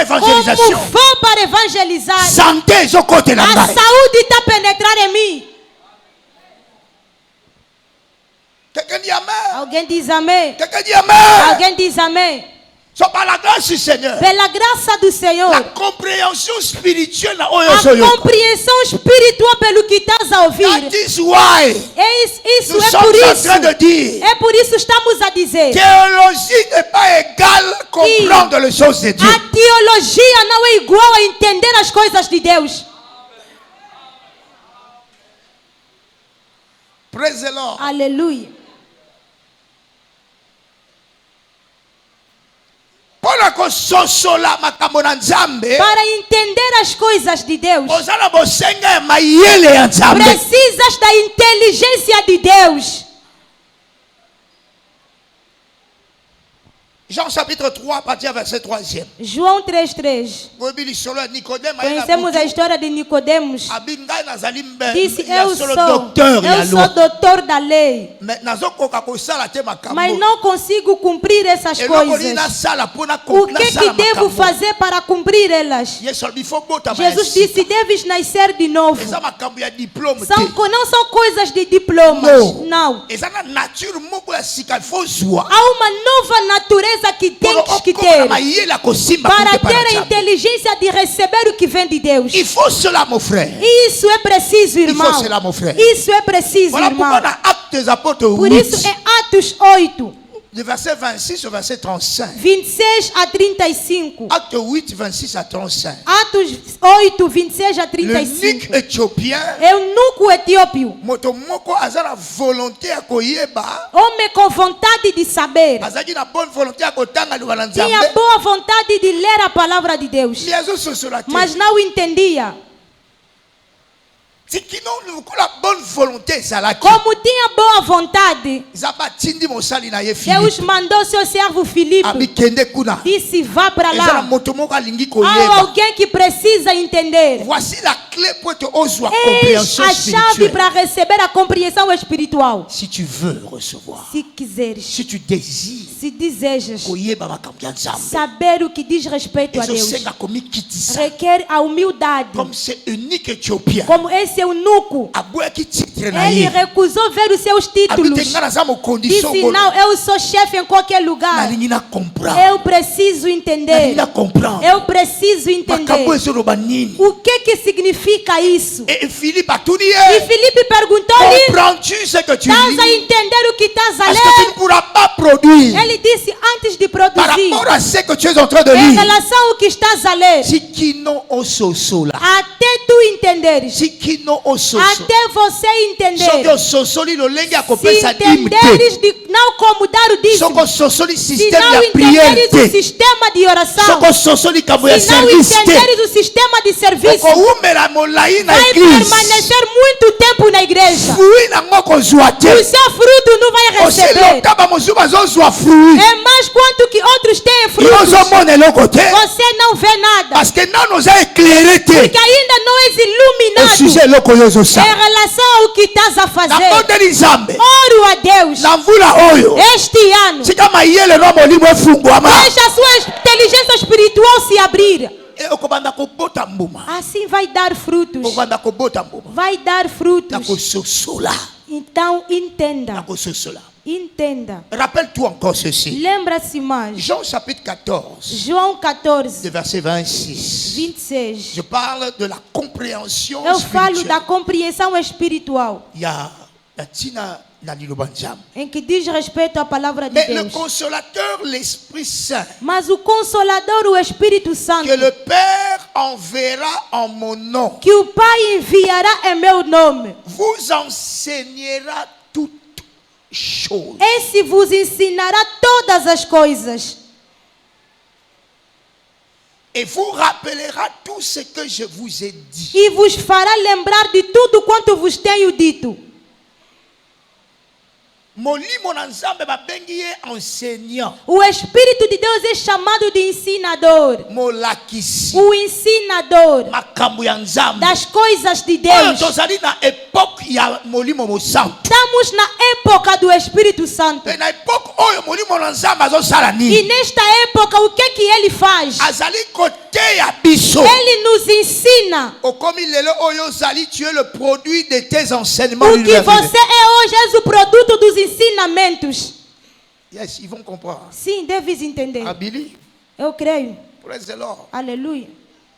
for para evangelizar. A saúde está penetrando em mim. Alguém diz amém. Alguém diz amém. Par la grâce du Seigneur. Pela graça do Senhor. La compréhension spirituelle. A compreensão espiritual pelo que estás a ouvir. That is why. Isso é por isso. É por isso estamos a dizer. Théologie n'est pas égale comprendre les choses de Dieu. A teologia não é igual a entender as coisas de Deus. Praise the Lord. Aleluia. Para entender as coisas de Deus, precisas da inteligência de Deus. Jean chapitre 3, à partir du verset 3e. João 3:3. Conhecemos a história de Nicodemos. Disse, eu sou doutor da lei, mas não consigo cumprir essas coisas. O que devo fazer para cumprir elas? Jesus disse, deves nascer de novo. Não são coisas de diplomas. Não. Há uma nova natureza que tens que ter para ter a inteligência de receber o que vem de Deus. Isso é preciso, irmão. Isso é preciso, irmão. Por isso é Atos 8. De verset 26 au verset 35. 26 a 35. Acte 8, 26 à 35. Atos 8, 26 a 35. L'eunuque éthiopien. Eunuco etíopio. Motomoko azana volonté à koyeba. Homem com vontade de saber. Azaki na bonne volonté à kotanga liwana nzambe. Tinha boa vontade de ler a palavra de Deus. Mas não entendia. Como tinha boa vontade, Deus mandou seu servo Filipe. Disse, vá para lá. Há alguém que precisa entender. Eis a chave para receber a compreensão espiritual. Se tu veux recevoir, se quiseres, se tu désires, se desejas saber o que diz respeito a Deus, requer a humildade. Como esse eunuco, ele recusou ver os seus títulos. Disse, não, eu sou chefe em qualquer lugar. Eu preciso entender. Eu preciso entender. O que significa isso? E Filipe perguntou-lhe, comprends-tu ce que tu lis? Estás a entender o que estás a ler? Parce que tu ne pourras pas produire. Ele disse, antes de produzir, par rapport à ce que tu es en train de lire, em relação ao que estás a ler, até tu entenderes, até você entender, se entenderes de não como dar o dízimo, se não entenderes o sistema de oração, se não entenderes o sistema de serviço, vai permanecer muito tempo na igreja. O seu fruto não vai receber. É mais quanto que outros têm frutos. Você não vê nada. Porque ainda não és iluminado em relação ao que estás a fazer. Oro a Deus. Este ano, deixa a sua inteligência espiritual se abrir. Assim vai dar frutos. Vai dar frutos. Então entenda. Entenda. Rappelle-toi encore ceci. Lembra-se mais. Jean chapitre 14. João 14. De verset 26. 26. Je parle de la compréhension Eu spirituelle. falo da compreensão espiritual. Em que diz respeito à palavra de Mais Deus. le consolateur, l'Esprit Saint, Mas o Consolador, o Espírito Santo, que le Père enverra en mon nom, que o Pai enviará em meu nome, vous enseignera toutes choses. esse vos ensinará todas as coisas. Et vous rappellera tout ce que je vous ai dit. E vos fará lembrar de tudo quanto vos tenho dito. O Espírito de Deus é chamado de ensinador. O ensinador das coisas de Deus. Estamos na época do Espírito Santo. E nesta época, o que ele faz? Ele nos ensina. O que você é hoje é o produto dos ensinamentos. Yes, ils vont comprendre. Sim, deves entender. I believe. Eu creio. Praise the Lord. Aleluia.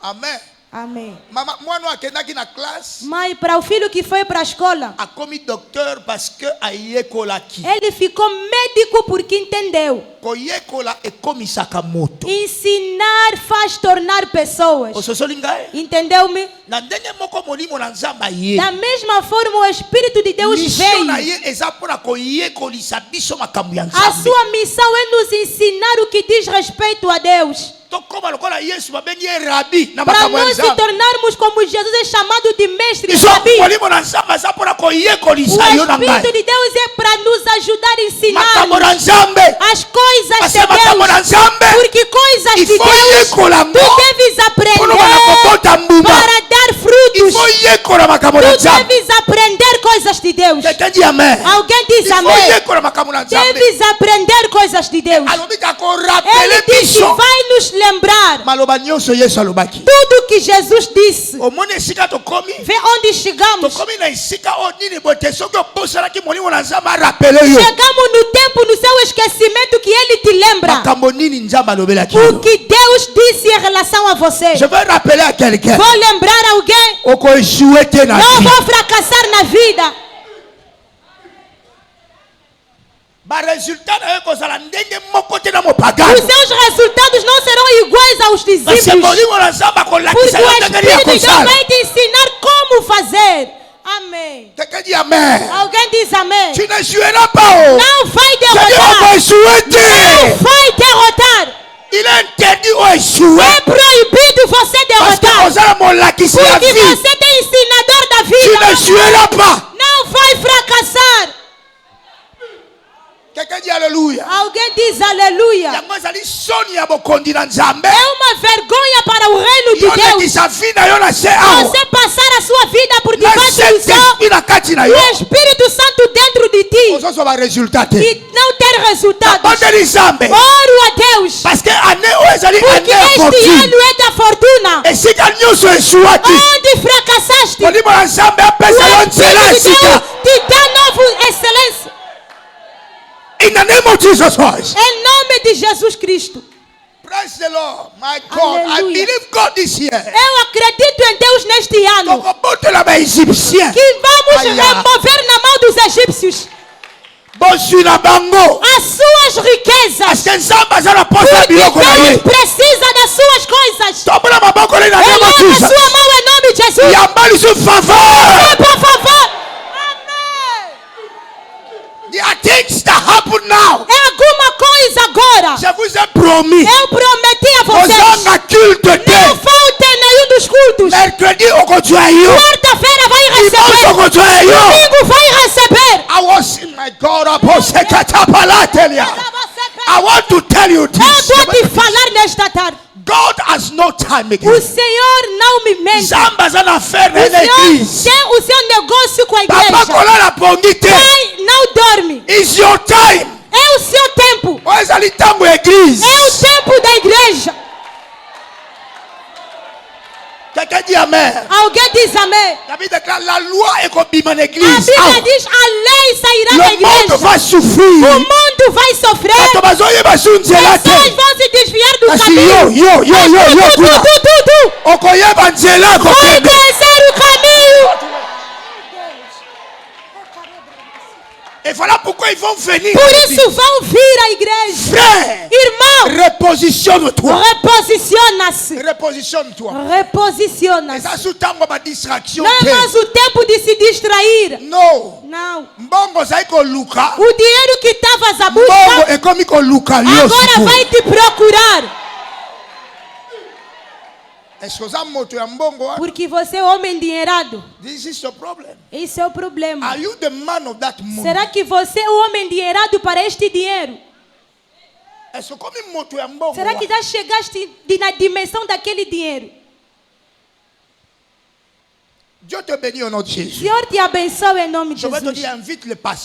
Amen. Amém. Mama, moi não akendaki na classe. Mãe, para o filho que foi para a escola, a comi docteur parce que ayekolaki. Ele ficou médico porque entendeu. Koyekola ekomisaka moto. Ensinar faz tornar pessoas. Entendeu-me? Da mesma forma, o Espírito de Deus veio. A sua missão é nos ensinar o que diz respeito a Deus. Para nós se tornarmos como Jesus é chamado de mestre, Rabi. O Espírito de Deus é para nos ajudar a ensinar as coisas de Deus. Porque coisas de Deus tu deves aprender para dar frutos. Tu deves aprender coisas de Deus. Alguém diz amém. Deves aprender coisas de Deus. Ele disse, vai nos lembrar tudo que Jesus disse. Vê onde chegamos. Chegamos no tempo, no seu esquecimento, que Ele te lembra o que Deus disse em relação a você. Vou lembrar alguém. Não vou fracassar na vida. Os seus resultados não serão iguais aos discípulos. Porque o Espírito de Deus vai te ensinar como fazer. Amém. Alguém diz amém. Não vai derrotar. Não vai derrotar. É proibido você derrotar. Porque você tem ensinador da vida. Não vai fracassar. Alguém diz aleluia. É uma vergonha para o reino de Deus você passar a sua vida por debaixo do céu e o Espírito Santo dentro de ti e não ter resultados. Oro a Deus, porque este ano é da fortuna. Onde fracassaste, o Espírito de Deus te dá nova excelência. In the name of Jesus Christ. Em nome de Jesus Cristo. Praise the Lord, my God. Aleluia. I believe God this year. Eu acredito em Deus neste ano. Que vamos remover na mão dos egípcios as suas riquezas. Porque Deus precisa das suas coisas. Eleva sua mão em nome de Jesus. Por favor. There are things that happen now. É alguma coisa agora. Eu prometi a vocês. Não faltem nenhum dos cultos. Quarta-feira vai receber. Domingo vai receber. I want to tell you this. Eu vou te falar nesta tarde. God has no time again. O Senhor não me mente. O Senhor tem o seu negócio com a igreja. Pai, não dorme. It's your time. É o seu tempo. É o tempo da igreja. Alguém diz amém. A Bíblia diz a lei sairá da igreja. O mundo vai sofrer. Pessoas vão se desviar do caminho. Vai conhecer o caminho. Et voilà pourquoi ils vont venir. Por isso vão vir à igreja. Frère, irmão, repositionne-toi. Reposiciona-se. Repositionne-toi. Reposiciona-se. Não é mais o tempo de se distrair. Não. O dinheiro que estavas a buscar agora vai te procurar. Porque você é homem endinheirado. Esse é o problema. Será que você é o homem endinheirado para este dinheiro? Será que já chegaste na dimensão daquele dinheiro? Senhor te abençoe em nome de Jesus.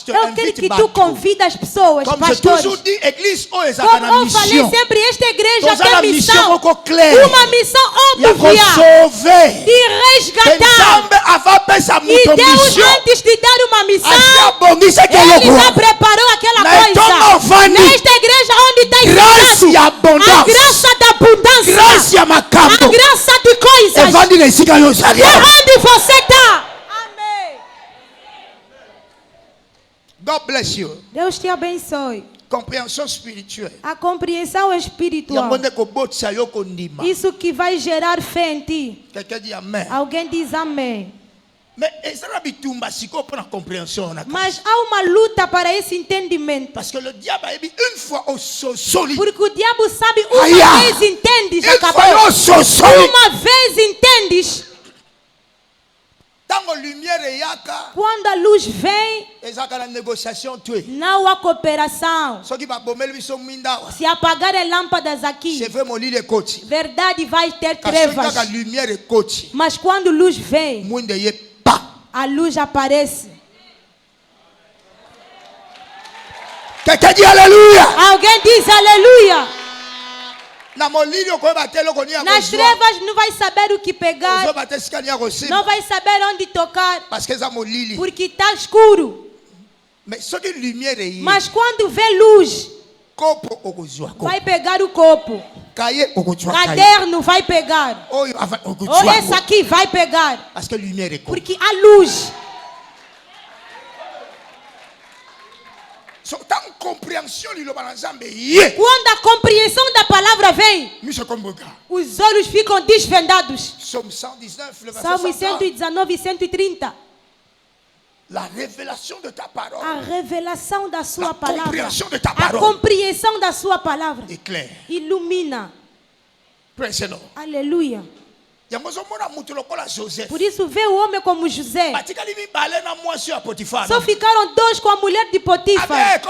Eu quero que tu convides as pessoas, pastores. Como eu falei sempre, esta igreja tem missão. Uma missão óbvia de resgatar. E Deus, antes de dar uma missão, Ele já preparou aquela coisa. Nesta igreja onde está a graça da abundância, a graça de coisas. Onde você está? Amém. God bless you. Deus te abençoe. Compreensão espiritual. A compreensão espiritual. Isso que vai gerar fé em ti. Quelqu'un dit amém. Alguém diz amém. Mas há uma luta para esse entendimento. Parce que le diable a dit une fois au soli. Porque o diabo sabe uma vez entendes, acabou. Uma vez entendes. Quando a luz vem, não há cooperação. Se apagarem lâmpadas aqui, verdade vai ter trevas. Mas quando a luz vem, a luz aparece. Alguém diz aleluia. Nas trevas não vai saber o que pegar, não vai saber onde tocar, porque está escuro. Mas quando vê luz, vai pegar o copo, caderno vai pegar, ou esse aqui vai pegar, porque há luz. Quando a compreensão da palavra vem, os olhos ficam desvendados. Salmo 119 e 130. A revelação da sua palavra, a compreensão da sua palavra ilumina. Aleluia. Por isso vê o homem como José. Só ficaram dois com a mulher de Potifar.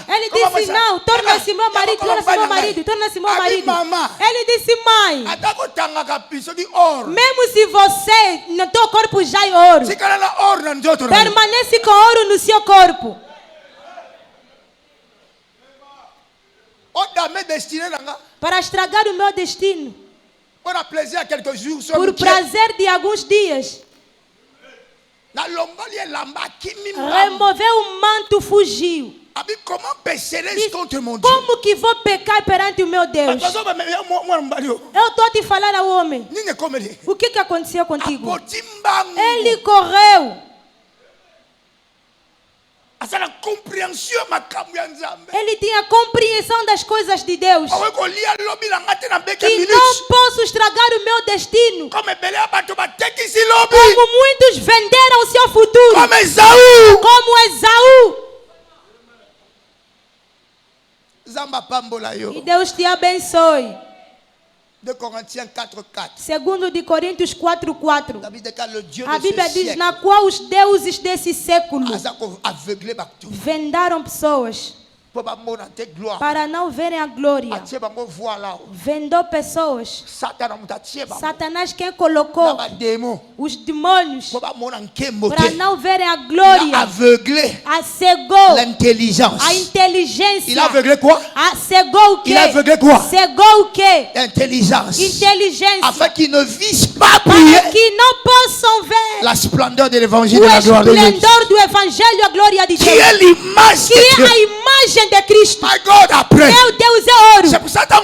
Ele disse: não, torna-se meu marido, torna-se meu marido, torna-se meu marido. Ele disse: mãe, mesmo se você no teu corpo já é ouro, permanece com ouro no seu corpo. Para estragar o meu destino, por prazer de alguns dias, removeu o manto, fugiu. Diz, como que vou pecar perante o meu Deus? Eu estou a te falar ao homem. O que aconteceu contigo? Ele correu. Ele tinha compreensão das coisas de Deus. Que não posso estragar o meu destino. Como muitos venderam o seu futuro. Como Esaú. E Deus te abençoe. 2 Corinthiens 4:4. Segundo de Coríntios 4:4. A Bíblia diz: na qual os deuses desse século vendaram pessoas para não verem a glória. Vendou pessoas. Satanás quem colocou os demônios para não verem a glória. Cegou a inteligência. Il a aveuglé quoi? Cegou o quê? Il a aveuglé quoi? Cegou o quê? Inteligência. Afin qu'ils ne visent pas prier. Para que não possam ver la splendeur de l'évangile de la gloire de Dieu. O esplendor do evangelho, a glória de Deus. Qui est l'image de Dieu. Que é a imagem de Cristo. My God, après. Meu Deus é ouro. C'est pour ça que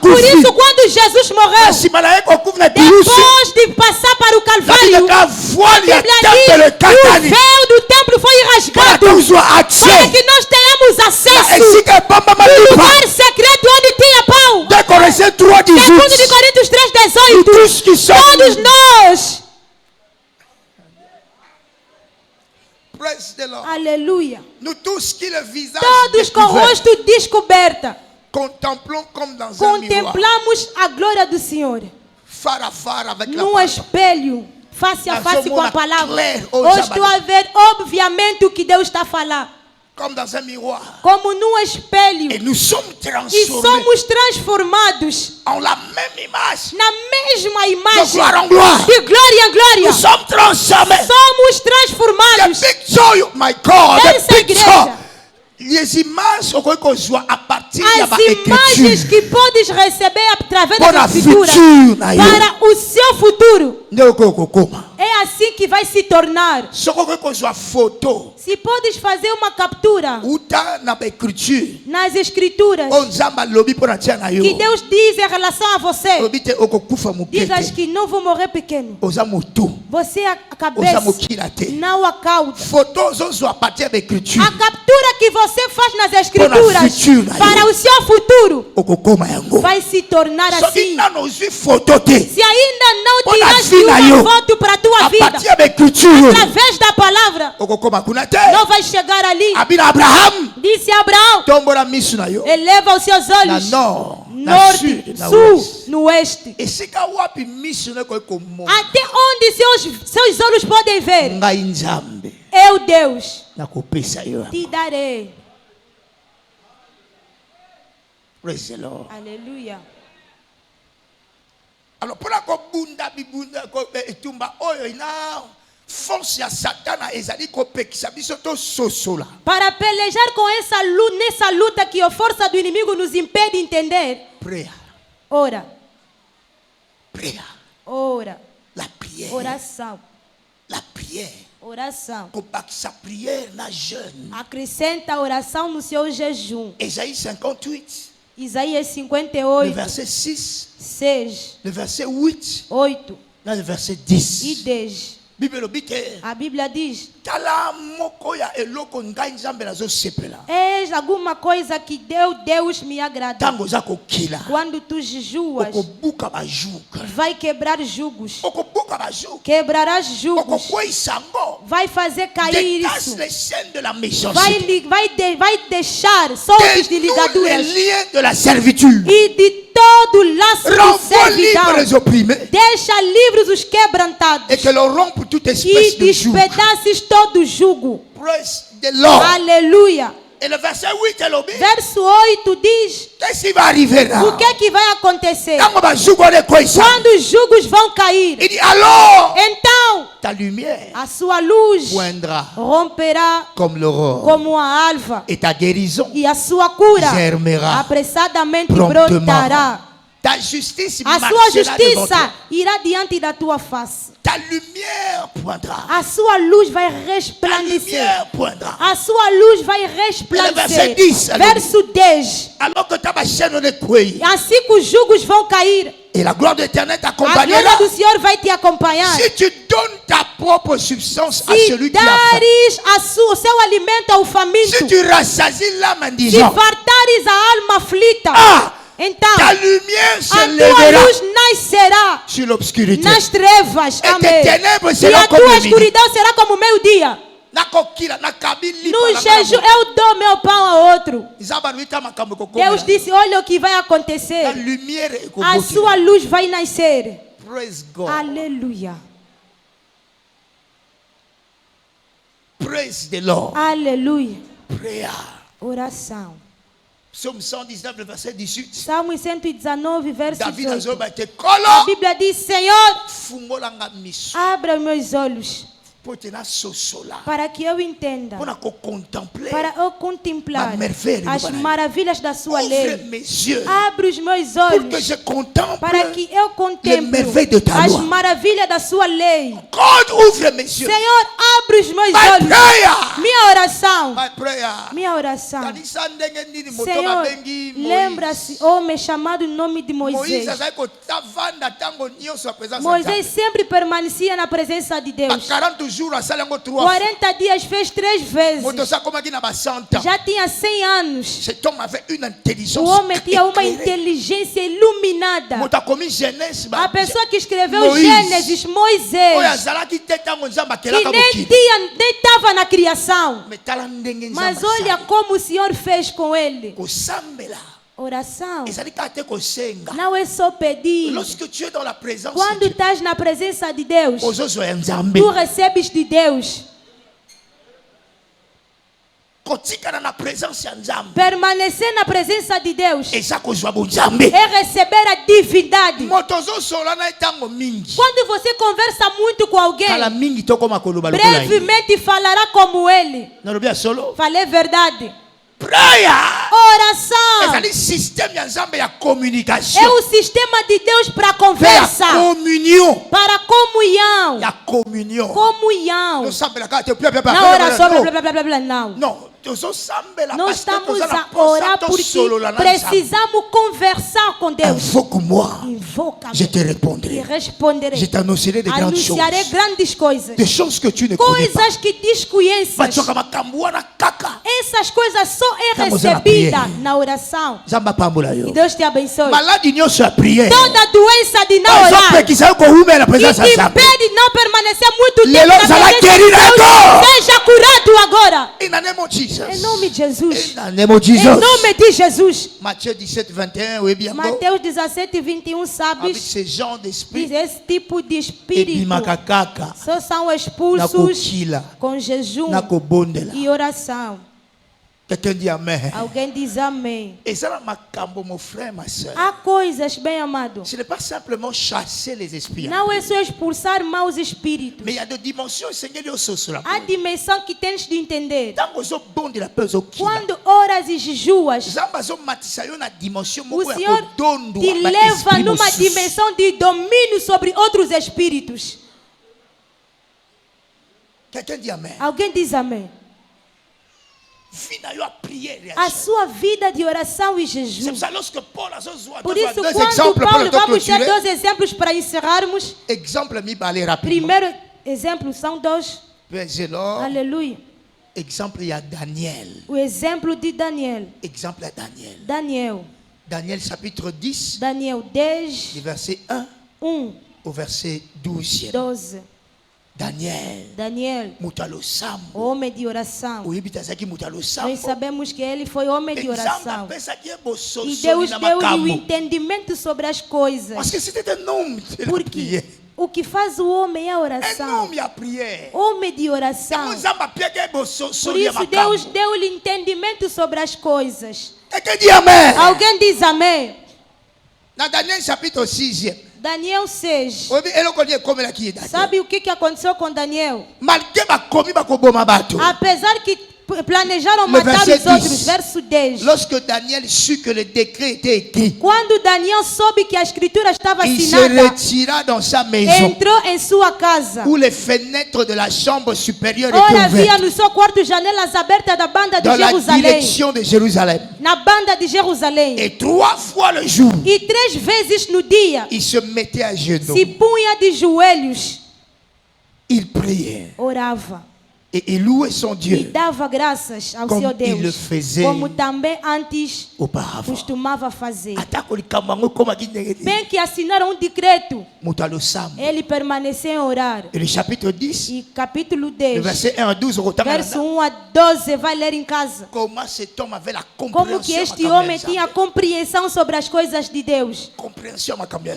por isso, quando Jesus morreu, depois de passar para o Calvário, a Bíblia diz, o véu do templo foi rasgado para que nós tenhamos acesso ao lugar secreto onde tinha pão. 2 Coríntios 3:18. Todos nós. Aleluia. Todos com o rosto descoberto. Contemplamos a glória do Senhor num espelho, face a face com a palavra. Hoje estou a ver obviamente o que Deus está a falar. Como num espelho. E somos transformados na mesma imagem, de glória em glória. Somos transformados. Essa igreja, as imagens que podes receber através da Escritura para o seu futuro, é assim que vai se tornar. Se podes fazer uma captura nas Escrituras que Deus diz em relação a você, digas que não vou morrer pequeno. Você é a cabeça, não a cauda. A captura que você faz nas Escrituras para o seu futuro vai se tornar assim. Se ainda não tiraste uma foto para a tua vida, através da palavra, não vai chegar ali. Disse Abraão, eleva os seus olhos norte, sul, no oeste. Até onde seus olhos podem ver? Eu, Deus, te darei. Praise the Lord. Aleluia. Alors pour la kobunda bibunda etumba oyo ina force ya Satana ezali kopekisa biso to sosola. Para pelejar com nessa luta que a força do inimigo nos impede de entender. Prayer. Ora. Prayer. Ora. La prière. Oração. La prière. Oração. Kopakisa prière na jeûne. Acrescenta a oração no seu jejum. Isaïe 58. Isaías 58. Le verset 6. 6. Le verset 8. 8. Là, le verset 10. E 10. A Bíblia diz: és alguma coisa que Deus me agrada. Quando tu jejuas, vai quebrar jugos. Quebrarás jugos. Vai fazer cair isso. Vai deixar soltos de ligaduras. E de todo laço de servidão. Deixa livres os quebrantados. E despedaces todo jugo. Aleluia. Et le verset 8 verso 8 diz: qu'est-ce qui va arriver là? O que é que vai acontecer? Quando os jugos vão cair, il dit, alors, então ta lumière a sua luz poindra romperá comme l'aurore, como a alva, et ta guérison e a sua cura germera apressadamente promptement. Brotará. Ta justice a sua justiça irá diante da tua face. Ta lumière poindra. A sua luz vai resplandecer. A sua luz vai resplandecer. Verso 10. Assim que os jugos vão cair, et la gloire de l'Éternel t'accompagnera. A glória do Senhor vai te acompanhar. Si tu donnes ta propre substance à celui qui a faim, o seu alimento ao faminto. Si tu rassasies l'âme en disant, se fartares a alma aflita, então ta lumière se a lèvera tua luz nascerá sur l'obscurité. Nas trevas. Et tes ténèbres e seront a tua escuridão será como meio-dia. No jejum eu dou meu pão a outro. Deus disse: olha o que vai acontecer. A sua luz vai nascer. Praise God. Aleluia. Praise the Lord. Aleluia. Prayer. Oração. Psalme 119, verset 18. Salmo 119, verso 18. David a Bíblia diz: Senhor, abra os meus olhos para que eu entenda, para eu contemplar as maravilhas da sua lei. Abre os meus olhos para que eu contemple as maravilhas da sua lei. Senhor, abre os meus olhos. Minha oração. Minha oração. Senhor, lembra-se, homem chamado em nome de Moisés. Moisés sempre permanecia na presença de Deus. 40 dias fez 3 vezes. Já tinha 100 anos. O homem tinha uma inteligência iluminada. A pessoa que escreveu Gênesis, Moisés, que nem estava na criação. Mas olha como o Senhor fez com ele. Oração não é só pedir. Quando estás na presença de Deus, tu recebes de Deus. Permanecer na presença de Deus é receber a divindade. Quando você conversa muito com alguém, brevemente falará como ele. Falei verdade. Oração é o sistema de Deus para conversa, para comunhão. Comunhão. Não ora sobre blá blá blá blá, não. Nós estamos a orar porque precisamos conversar com Deus. Invoque-moi. Je te répondrai. E responderei. Je t'annoncerai de grandes choses. Anunciarei grandes coisas. Des choses que tu ne connais pas. Coisas que desconheces. Essas coisas só é recebida na oração. Que Deus te abençoe. Toda doença de não orar que impede não permanecer muito tempo na presença de Deus, seja curado agora. Em nome de Jesus. Em nome de Jesus. Mateus 17, 21, Mateus 17, 21, sabes? Esse tipo de espírito só são expulsos com jejum e oração. Alguém diz amém. Mon frère, ma soeur. Há coisas, bem amado. Ce n'est pas simplement chasser les esprits. Não é só expulsar maus espíritos. Mais il y a des dimensions, Seigneur, há dimensão que tens de entender. Quando oras e jejuas, o Senhor te leva numa dimensão de domínio sobre outros espíritos. Alguém diz amém. A sua vida de oração e jejum. Por isso, quando Paulo, vamos ter dois exemplos para encerrarmos. Primeiro exemplo são dois. Aleluia. Exemple, il y a Daniel. O exemplo de Daniel. Exemple à Daniel. Daniel. Daniel chapitre 10. Daniel 10. Du verset 1 au verset 12. Daniel, homem de oração. Nós sabemos que ele foi homem de oração. E Deus deu-lhe o entendimento sobre as coisas. Porque o que faz o homem é a oração. Homem de oração. Por isso Deus deu-lhe entendimento sobre as coisas. Alguém diz amém? Na Daniel chapitre 6. Daniel 6. Sabe o que aconteceu com Daniel? Apesar que planejaram matar os outros, verso 10. Lorsque Daniel sut que le décret était écrit, quando Daniel soube que a escritura estava il assinada, se retira dans sa maison, entrou em sua casa, où les fenêtres de la chambre supérieure ora étaient havia ouvertes, no seu quarto janelas abertas da banda de dans la Jerusalém, direction de Jérusalem. Na banda de Jerusalém. Et 3 fois le jour, e 3 vezes no dia, il se mettait à genoux, se punha de joelhos, il priait, orava. Et il louait son Dieu, e dava graças ao seu Deus, il le faisait como também antes auparavant. Costumava fazer. Bem que assinaram decreto, ele permaneceu em orar. Et le chapitre 10, e capítulo 10, le verset 1 à 12, verso 1 a 12, vai ler em casa. Como que este homem tinha compreensão sobre as coisas de Deus.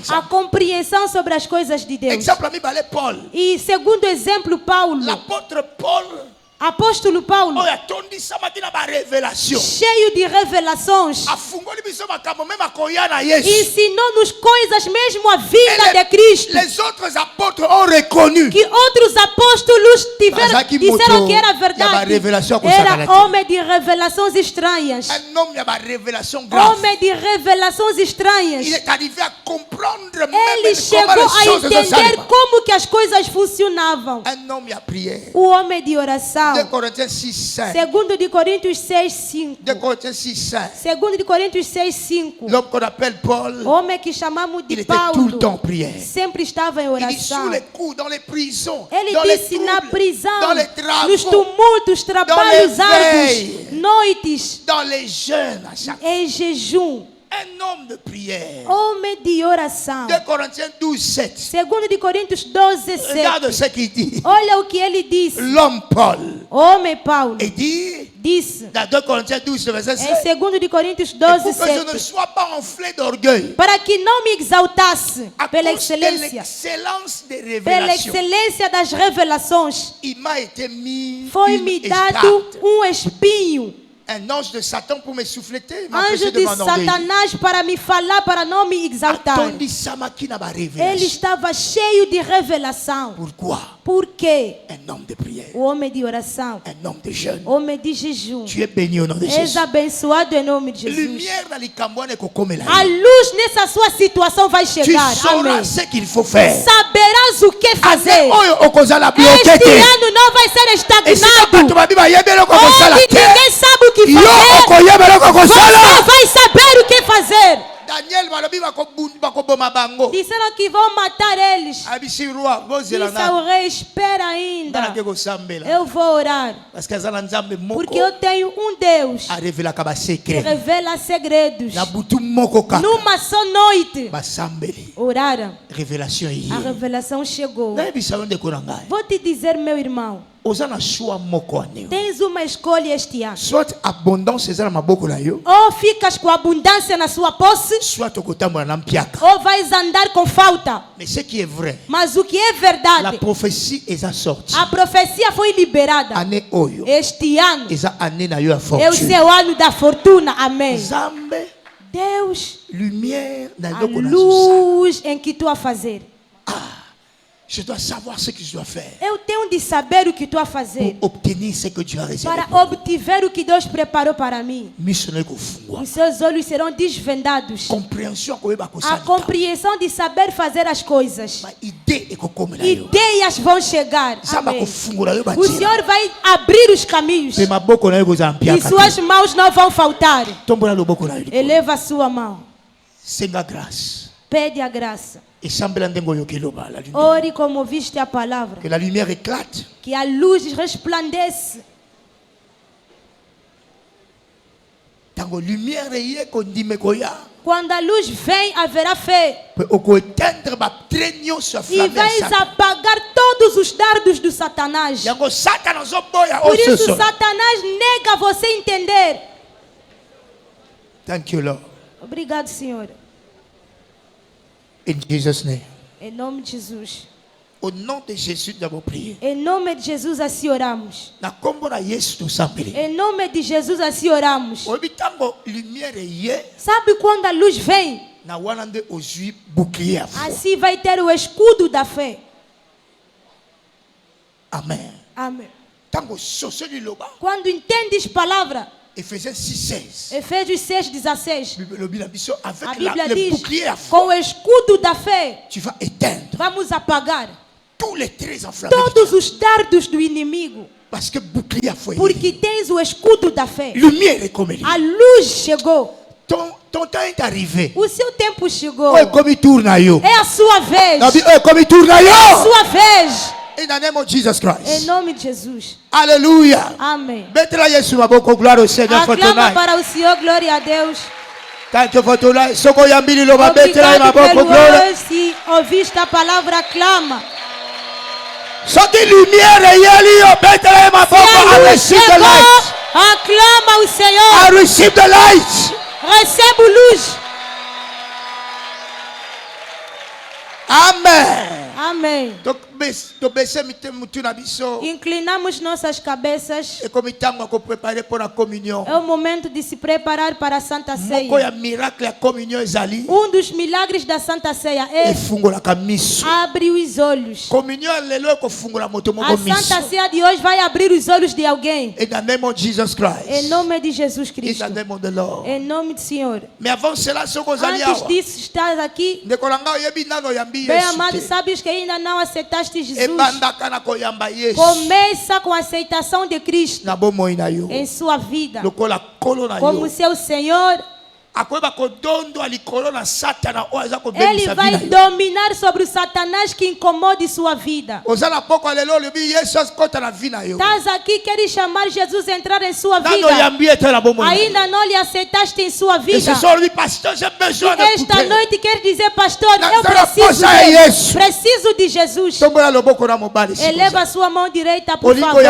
A compreensão sobre as coisas de Deus. E segundo exemplo, Paulo. Apóstolo Paulo, cheio de revelações, ensinou-nos coisas mesmo a vinda de Cristo. Les autres apôtres ont reconnu que outros apóstolos disseram que era verdade. Era homem de revelações estranhas. Homem de revelações estranhas. Ele chegou a entender como que as coisas funcionavam. O homem de oração. Segundo de Coríntios 6:5. Segundo de Coríntios 6:5. Homem que chamamos de Paulo sempre estava em oração. Ele disse na prisão, nos tumultos, trabalhos árduos, noites, em jejum. Un homme de prière. Homem de oração. 2 Corinthiens 12:7. Segundo de Coríntios 12:7. Regarde ce qu'il dit. Olha o que ele disse. L'homme Paul. Homem Paulo. Et dit. Disse. Dans 2 Corinthiens 12 verset 7. Em segundo de Coríntios 12:7. Pour que je ne sois pas enflé d'orgueil. Para que não me exaltasse pela excelência. Pela excelência das revelações. Il m'a été mis. Foi-me dado um espinho. Un ange de Satan pour me souffleter. Anjo de Satanás para me falar, para não me exaltar. Ele estava cheio de revelação. Por quê? Un homme de prière. O homem de oração. Un homme de jeûne. Homem de jejum. Tu es béni au nom de Jésus. És abençoado em nome de Jesus. Lumière dans les cambones que comme a luz nessa sua situação vai chegar. Tu sauras ce qu'il faut faire. Saberás o que fazer. Este ano não vai ser estagnado. Onde ninguém sabe o que fazer. Você vai saber o que fazer. Disseram que vão matar eles. Disse o rei, espera ainda. Eu vou orar. Porque eu tenho um Deus que revela segredos. Numa só noite oraram. A revelação chegou. Vou te dizer, meu irmão, tens uma escolha este ano. Ou ficas com abundância na sua posse, ou vais andar com falta. Mas o que é verdade, a profecia foi liberada. Este ano é o seu ano da fortuna. Amém. Deus, a luz em que tu a fazer. Je dois savoir ce que je dois faire. Eu tenho de saber o que tu a fazer. Pour obtenir ce que Dieu a réservé. Para obter o que Deus preparou para mim. Os seus olhos serão desvendados. A compreensão de saber fazer as coisas. Ideias vão chegar. Amém. O Senhor vai abrir os caminhos. E suas mãos não vão faltar. Eleva a sua mão. Pede a graça. Ore como ouviste a palavra. Que la lumière éclate. Que a luz resplandece. Quando a luz vem, haverá fé. E vais apagar todos os dardos do Satanás. Por isso, Satanás nega você entender. Thank you, Lord. Obrigado, Senhor. In Jesus' name. Em nome de Jesus. Au nom de Jésus, nous avons prié. Em nome de Jesus assim oramos. Na kombo na Yesu tusambele. Em nome de Jesus assim oramos. Sabe quando a luz vem? Na wanande ozui bouclier à foi. Assim vai ter o escudo da fé. Amen. Amém. Tango sosoli loba. Quando entendes palavra. Efésios 6:16. Efésios 6:16. A Bíblia diz, com o escudo da fé, tu vas éteindre. Vamos apagar todos os dardos do inimigo. Porque tens o escudo da fé. A luz chegou. Ton temps est arrivé. O seu tempo chegou. É a sua vez. É a sua vez. In the name of Jesus Christ. Em nome de Jesus. Aleluia. Amém. Aclama para o Senhor, glória a Deus. Thank you for tonight. Obrigado pelo hoje. Se ouviste a palavra, aclama. Só que lumière e ali o Bethlehem chegou. Aclama o Senhor. I receive the light. Recebo luz. Amen. Amém. Inclinamos nossas cabeças. É o momento de se preparar para a Santa Ceia. Um dos milagres da Santa Ceia é abre os olhos. A Santa Ceia de hoje vai abrir os olhos de alguém. Em nome de Jesus Cristo. Em nome do Senhor. Antes disso, estás aqui. Bem amado, sabes que ainda não aceitaste Jesus. Começa com a aceitação de Cristo em sua vida como seu Senhor. Ele vai dominar sobre o Satanás que incomode sua vida. Estás aqui, queres chamar Jesus a entrar em sua vida. Ainda não lhe aceitaste em sua vida. Esta noite quer dizer, pastor, eu preciso de Jesus. Eleva a sua mão direita, por favor.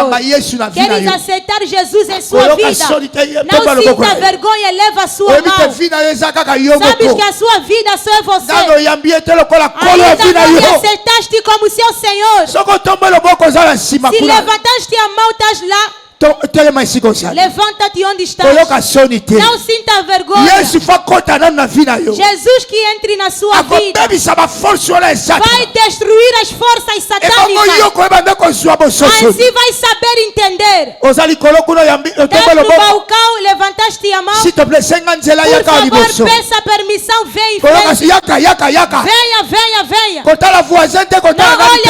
Queres aceitar Jesus em sua vida? Não sinta vergonha, eleva a sua mão. Sabes que a sua vida só é você. Ainda não me aceitaste como seu Senhor. Se levantaste a mão, estás lá. Levanta-te onde estás. Não sinta vergonha. Jesus que entre na sua vida vai destruir as forças satânicas. Assim vai saber entender. Dentro do balcão, levantaste a mão. Por favor, peça permissão. Vem em frente. Venha, venha, venha. Não olha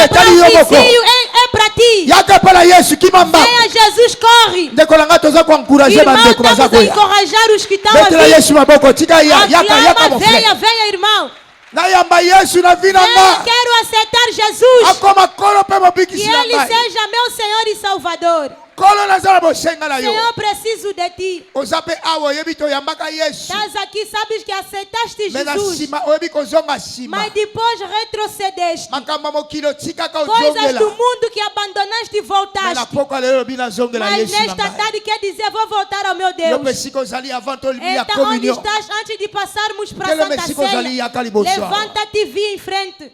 para o vizinho, é para ti. Venha, Jesus, corre. Irmão, estamos a encorajar os que estão a vir. Aclama, venha, venha, irmão. Eu quero aceitar Jesus. Que Ele seja meu Senhor e Salvador. Senhor, preciso de ti. Estás aqui, sabes que aceitaste Jesus, mas depois retrocedeste. Coisas do mundo que abandonaste e voltaste. Mas nesta tarde quer dizer, vou voltar ao meu Deus. Então onde estás antes de passarmos para a Santa Ceia? Levanta-te e vem em frente.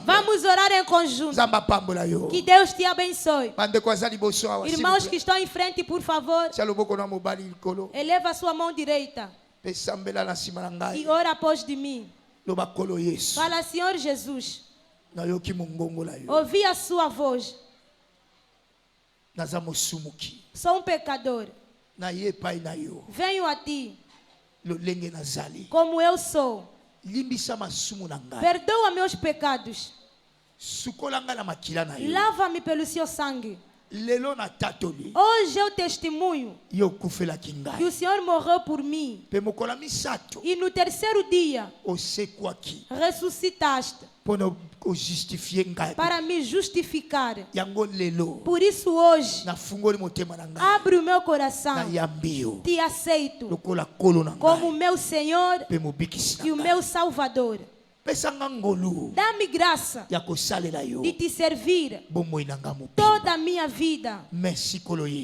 Vamos orar em conjunto. Que Deus te abençoe. Irmãos que estão em frente, por favor, eleva a sua mão direita e ora após de mim. Fala, Senhor Jesus, ouvi a sua voz. Sou um pecador. Venho a ti como eu sou. Perdoa meus pecados. Lava-me pelo seu sangue. Hoje eu testemunho que o Senhor morreu por mim e no terceiro dia ressuscitaste para me justificar. Por isso hoje abre o meu coração, te aceito como meu Senhor e o meu Salvador. Dá-me graça de te servir toda a minha vida.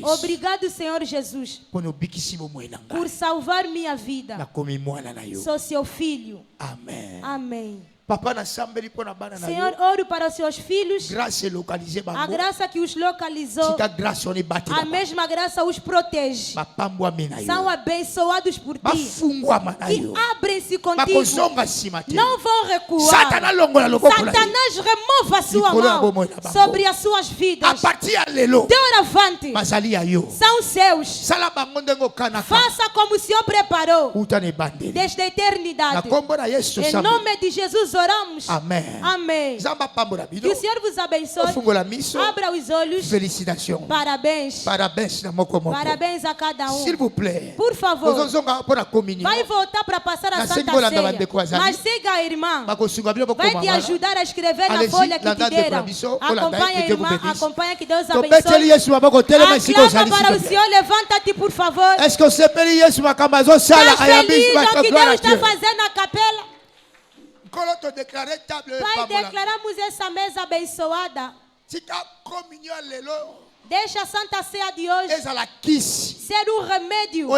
Obrigado, Senhor Jesus, por salvar minha vida. Sou seu filho. Amém. Amém. Senhor, oro para os seus filhos. A graça que os localizou, a mesma graça os protege. São abençoados por ti, que abrem-se contigo, não vão recuar. Satanás remova a sua mão sobre as suas vidas. De hora avante são seus. Faça como o Senhor preparou desde a eternidade. Em nome de Jesus oramos. Amém. Amém. Que o Senhor vos abençoe. Abra os olhos. Felicitations. Parabéns. Parabéns a cada um. S'il vous plaît. Por favor. Vai voltar para passar a Santa Ceia. Mas siga a irmã. Vai te ajudar a escrever na folha que te deram. Acompanha a irmã. Acompanha, que Deus abençoe. Aclama para o Senhor. Levanta-te, por favor. Está feliz o que Deus está fazendo na capela? Pai, declaramos essa mesa abençoada. Deixa a Santa Ceia de hoje ser um remédio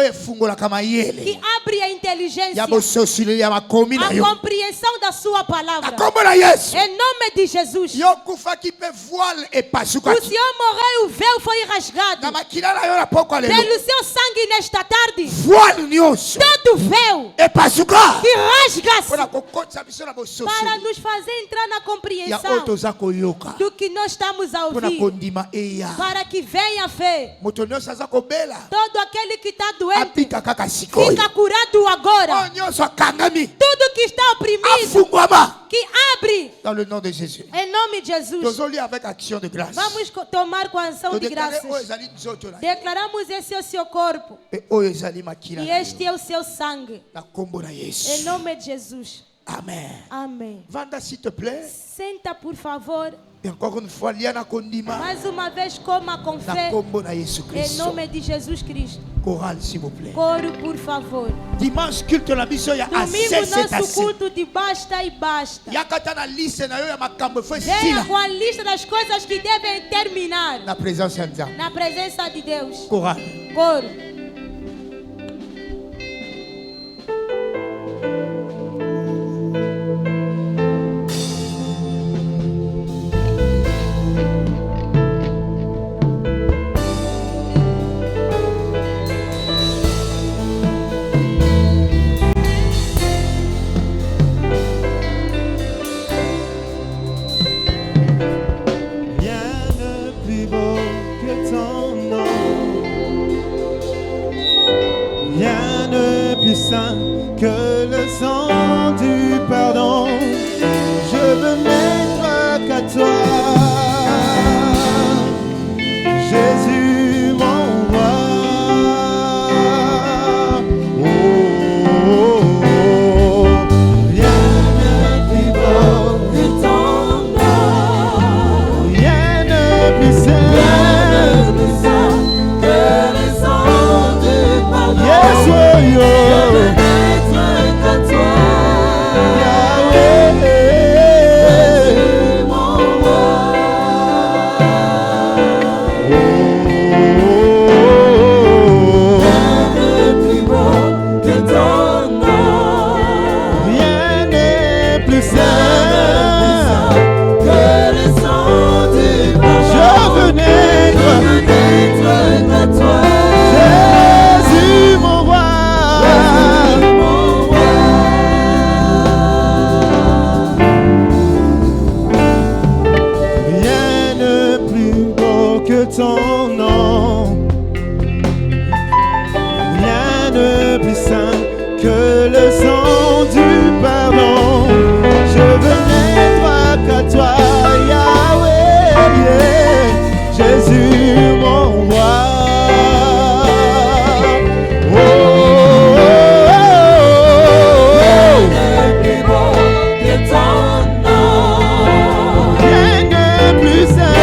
que abre a inteligência, a compreensão da sua palavra. Em nome de Jesus. O Senhor morreu e o véu foi rasgado. Pelo seu sangue nesta tarde, todo véu que rasga-se para nos fazer entrar na compreensão do que nós estamos a ouvir, para que venha a fé. Todo aquele que está doente fica curado agora. Tudo que está oprimido, que abre dans le nom de Jésus. Em nome de Jesus. Avec action de grâce. Vamos tomar com ação de graças. Declaramos esse é o seu corpo e este é o seu sangue. Em nome de Jesus. Amém. Amém. Vanda, s'il te plaît. Senta, por favor. Et encore une fois, mais uma vez, coma com fé. Em nome de Jesus Cristo. Chorale, s'il vous plaît. Coro, por favor. Dimanche, culte la mission, il y a domingo, nosso culto de basta e basta. Venha com a lista das coisas que devem terminar. Na presença de Deus. Chorale. Coro. plus saint, que le sang du pardon. Yes, oh, yo. Je veux n'être qu'à toi, Yahweh. Jésus, mon roi. Ton nom, rien de plus saint que le sang du pardon. Je veux n'être qu'à toi, Yahweh, yeah. Jésus mon roi. Oh, oh, oh, oh. Rien de plus beau que ton nom, rien de plus saint.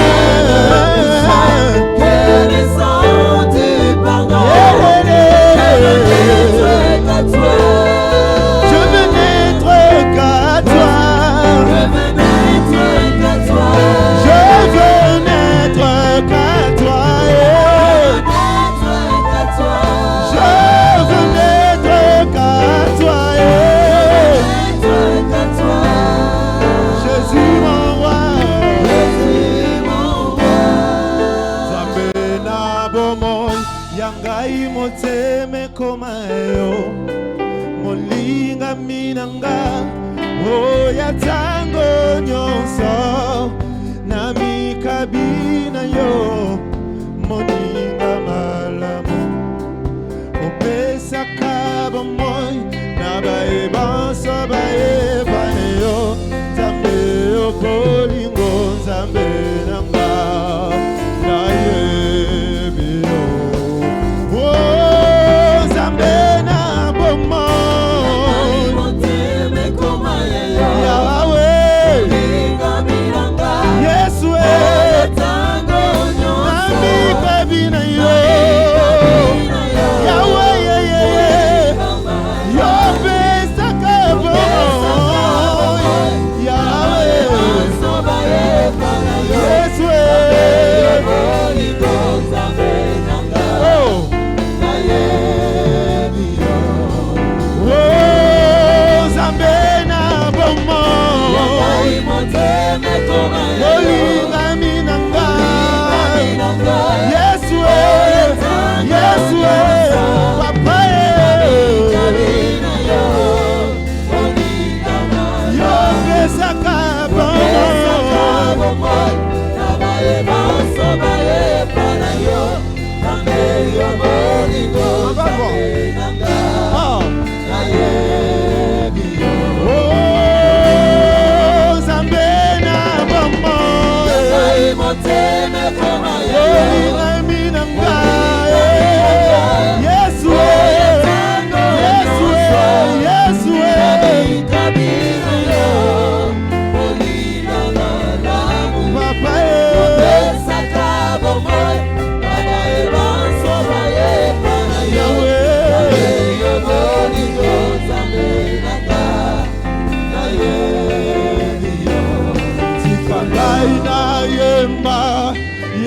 Molinga minanga oya tango nyonso na mikabina yo moninga malamu opesa kabomoy na baebanso baebayo Zambe yo bolingo Zambe nanga na yebio.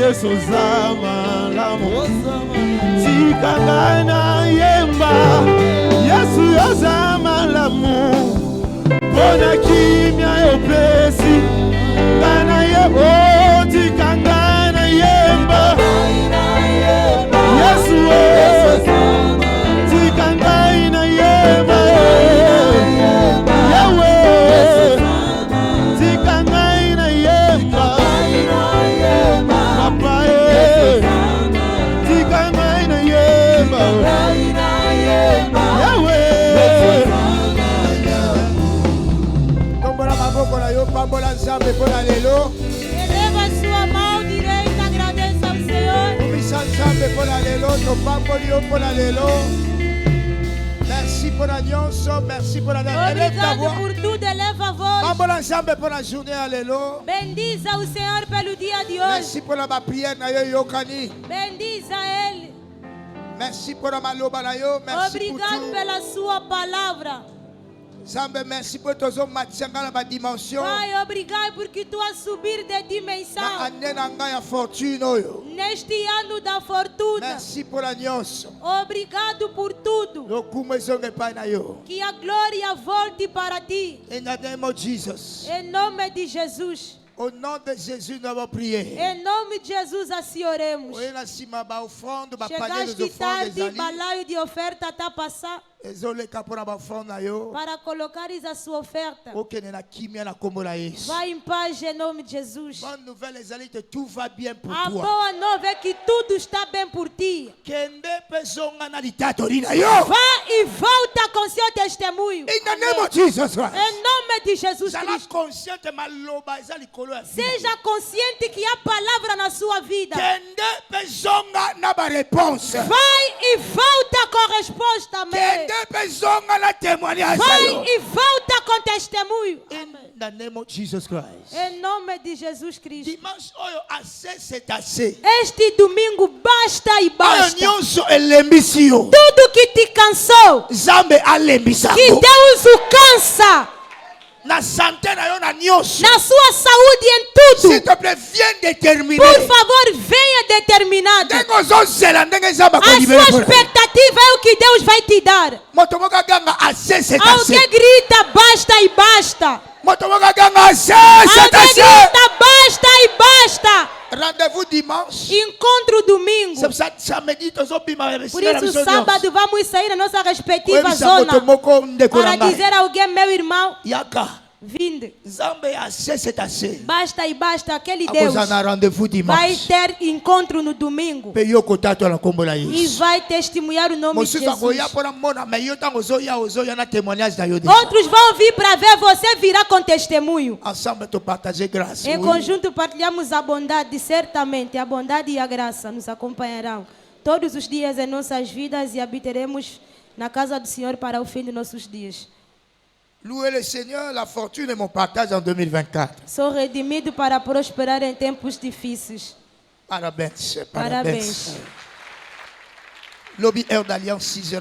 Yesu zama lamu Tikangana yemba Yesu yozama lamu Bona kimya yopesi Kana yebo Tikangana yemba Yesu Tikangana yemba Yahweh Tikangana yemba Pambola Nzambe pona lelo. Eleva sua mão direita, agradeça ao Senhor. Kumisa Nzambe pona lelo, to pamboli yo pona lelo. Merci pour la nyonso, merci pour la élève ta voix. Por tudo, eleva a voz. Mambola nzambe pour la journée alléluia. Bendiza o Senhor pelo dia de hoje. Merci pour la prière na yo yokani. Bendiza Ele. Merci pour la maloba na yo, merci Obrigado pour tout. pela sua palavra. Nzambe, merci pour tozo matianga na ba dimension. Pai, obrigado porque tu a subir de dimensão. Na ane na ngai ya fortune oyo. Neste ano da fortuna. Merci pour la nyonso. Obrigado por tudo. Lokumu ezonge pai na yo. Que a glória volte para ti. In the name of Jesus. Em nome de Jesus. Au nom de Jésus, nous avons prié. Em nome de Jesus, assim oremos. Chegaste tarde, balaio de oferta está a passar. Para colocares a sua oferta. Vai em paz em nome de Jesus. Bonne nouvelle, tout va bien pour a toi. Boa nova é que tudo está bem por ti. Vai e volta com seu testemunho. In the name of Jesus Christ. Em nome de Jesus Cristo. Seja consciente que há palavra na sua vida. Vai e volta com resposta. Amém. Vai e volta com testemunho. In the name of Jesus Christ. Em nome de Jesus Cristo. Dimanche oyo assez c'est assez. Este domingo basta e basta. Tudo que te cansou. Que Deus o cansa. Na santé na yo na nyonso. Na sua saúde em tudo. S'il te plaît, viens déterminer. Por favor, venha determinado. A sua expectativa é o que Deus vai te dar. Alguém grita basta e basta. Alguém grita basta e basta. Rendez-vous dimanche. Encontro domingo. Por isso sábado vamos sair na nossa respectiva zona para dizer a alguém, meu irmão, vinde. Basta e basta, aquele Deus vai ter encontro no domingo e vai testemunhar o nome de Jesus. Outros vão vir para ver, você virá com testemunho. Em conjunto partilhamos a bondade, certamente a bondade e a graça nos acompanharão todos os dias em nossas vidas e habitaremos na casa do Senhor para o fim de nossos dias. Louez le Seigneur, la fortune est mon partage en 2024. Sou redimido para prosperar em tempos difíceis. Parabéns. Parabéns. Lobby Air d'Alliance 6h.